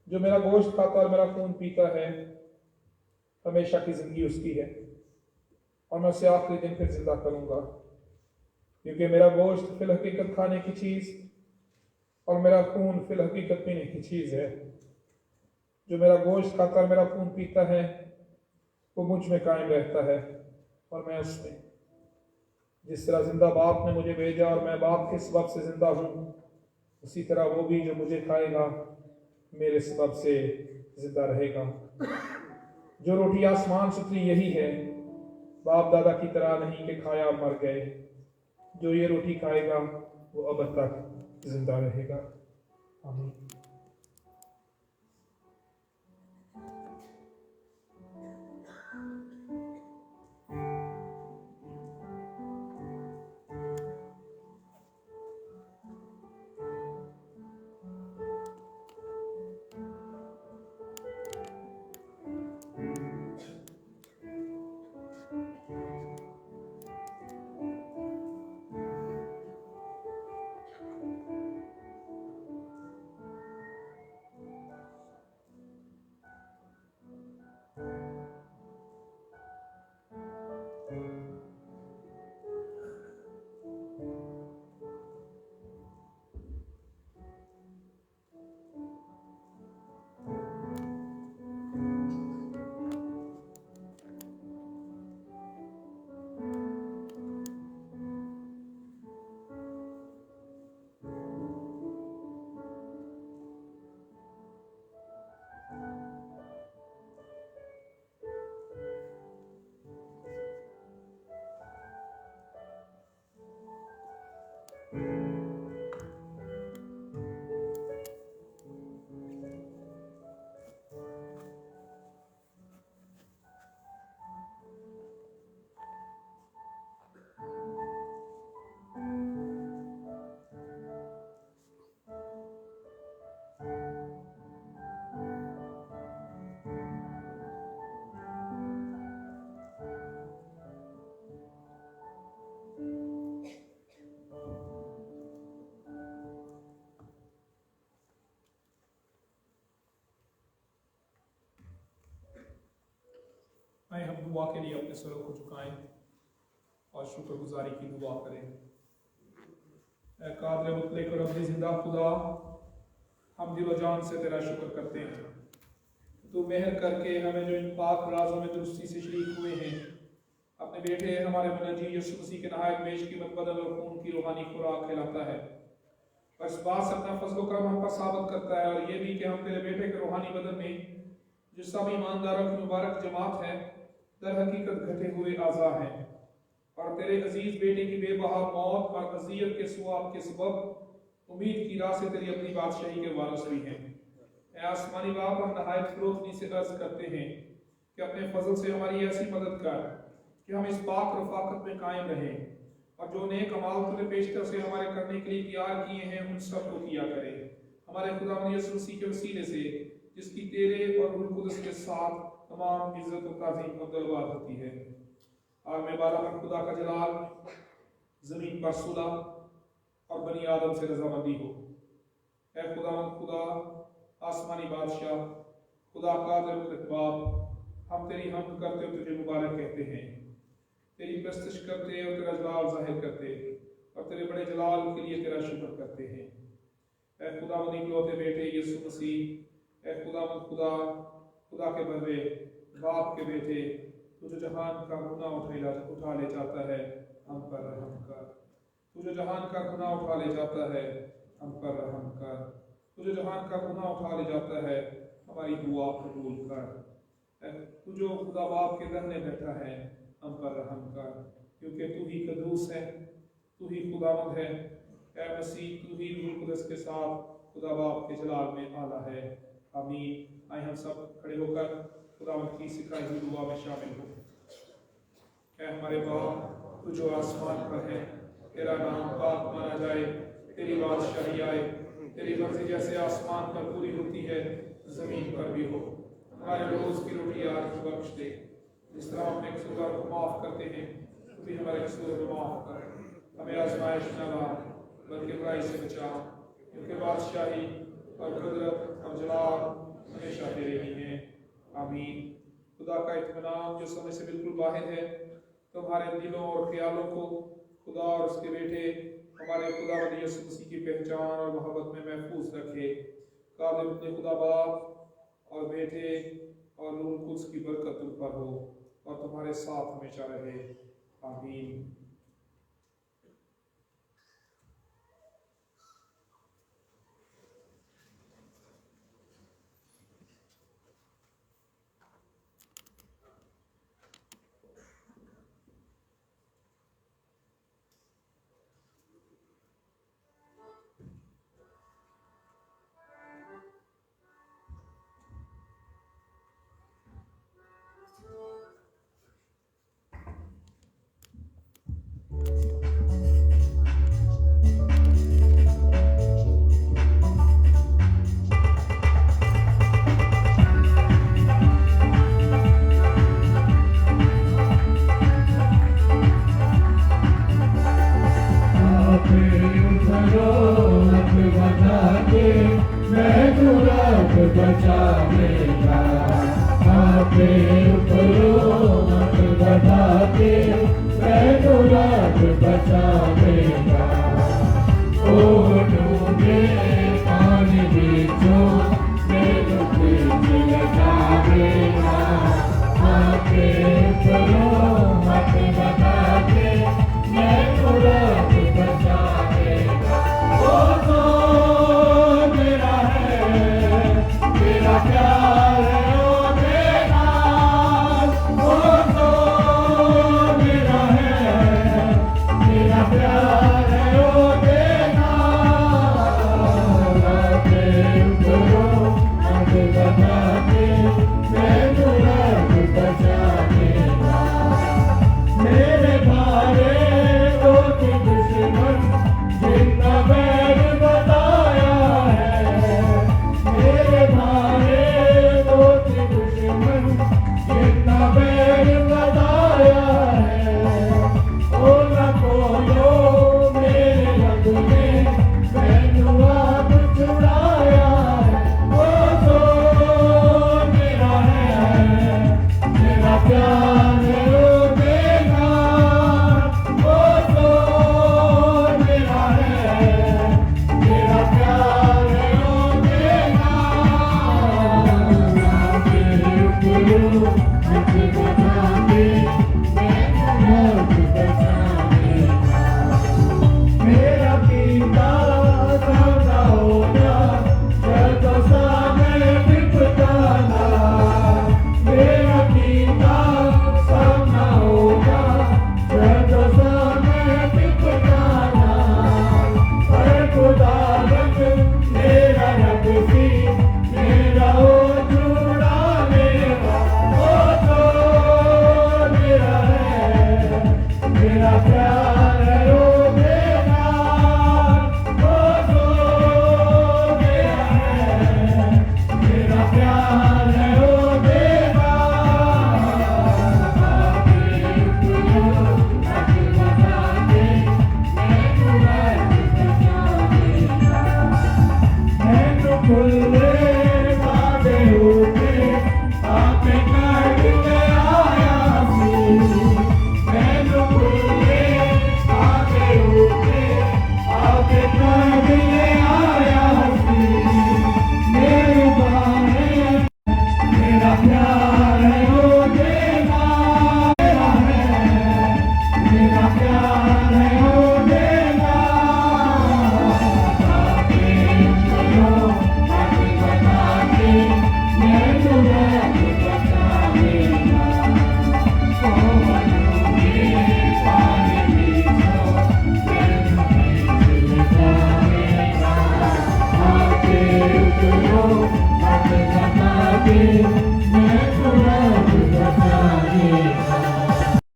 जो मेरा गोश्त खाता और मेरा खून पीता है, हमेशा की जिंदगी उसकी है, और मैं उसे आखिरी दिन फिर जिंदा करूंगा। क्योंकि मेरा गोश्त फिल हकीकत खाने की चीज और मेरा खून फिल हकीकत पीने की चीज है। जो मेरा गोश्त खाता और मेरा खून पीता है वो मुझ में कायम रहता है और मैं उसमें। जिस तरह जिंदा बाप ने मुझे भेजा और मैं बाप के सबब से जिंदा हूं, उसी तरह वो भी जो मुझे खाएगा मेरे सबब से जिंदा रहेगा। जो रोटी आसमान से उतरी यही है, बाप दादा की तरह नहीं कि खाया और मर गए। जो ये रोटी खाएगा वो अब तक जिंदा रहेगा। आमीन। आए हम दुआ के लिए अपने सरों को झुकाएं और शुक्रगुजारी की दुआ करें। ऐ कादिर मुतलक और अब्दी जिंदा खुदा, हम दिलो जान से तेरा शुक्र करते हैं। तू मेहर करके हमें जो इन पाक राज़ों में दुरुस्ती से शरीक हुए हैं, अपने बेटे हमारे मुनजी यीशु मसीह के नहायत बेशकीमत बदन और खून की रूहानी खुराक खिलाता है। और इस बात से अपना फजल करम हम पर साबित करता है, और ये भी कि हम तेरे बेटे के रूहानी बदन में जो सब ईमानदारों की मुबारक जमात है, दर हकीकत घटे हुए आज़ा हैं, और तेरे अजीज बेटे की बेबहा मौत और अजियत के स्वाब के सबब उम्मीद की राह से तेरी अपनी बादशाही के वारिस भी हैं। ऐ आसमानी बाप, हम नहायत फरोख्ती से अर्ज करते हैं कि अपने फजल से हमारी ऐसी मदद कर कि हम इस पाक रफाकत में कायम रहें, और जो नेक अमाल तूने पेशतर से हमारे करने के लिए तैयार किए हैं उन सब को किया करें। हमारे खुदावंद यीशु मसीह के वसीले से, जिसकी तेरे और रूह कुदस के साथ तमाम इज्जत और ताज़ीम और दरबार होती है। आलम बाला पर खुदा का जलाल, ज़मीन पर सुलह और बनी आदम से रजामंदी हो। ऐ खुदावंद खुदा, आसमानी बादशाह, खुदा कादिर बाप, हम तेरी हमद करते और तुझे मुबारक कहते हैं, तेरी प्रस्तश करते और तेरा जलाल जाहिर करते और तेरे बड़े जलाल के लिए तेरा शुक्र करते हैं। ऐ खुदावंद इकलौते बेटे यीशु मसीह, ऐ खुदावंद खुदा, खुदा के बंदे, बाप के बेटे, तुझे जहान का गुनाह उठा ले जाता है, हम पर रहम कर। तुझे जहान का गुनाह उठा ले जाता है, हम पर रहम कर। तुझे जहान का गुनाह उठा ले जाता है, हमारी दुआ कबूल कर। तू जो खुदा बाप के दहने बैठा है, हम पर रहम कर, क्योंकि तू ही कदूस है, तू ही खुदावंद है। ऐ मसीह, तू ही रूह कुदस के साथ खुदा बाप के जलाल में आला है। आमीन। आए हम सब खड़े होकर खुदावंद की सिखाई हुई दुआ में शामिल हो। ऐ हमारे बाप, तू जो आसमान पर है, तेरा नाम पाक माना जाए, तेरी बादशाही आए, तेरी मर्जी जैसे आसमान पर पूरी होती है जमीन पर भी हो। हमारे रोज की रोटी आज बख्श दे, जिस तरह हम अपने कसूरवार को माफ करते हैं, तू भी हमारे कसूरों को माफ कर। हमें आजमाइश न ला, बल्कि बुराई से बचा, क्योंकि बादशाही और कुदरत और जलाल हमेशा तेरे ही हैं। आमीन। खुदा का इत्मीनान जो समय से बिल्कुल बाहर है, तुम्हारे दिलों और ख्यालों को खुदा और उसके बेटे हमारे खुदावंद यीशु मसीह की पहचान और मोहब्बत में महफूज रखे। कादिर अपने खुदा बाप और बेटे और रूह कुद्स की बरकत तुम पर हो और तुम्हारे साथ हमेशा रहे। आमीन।
बचा देगा। प्यार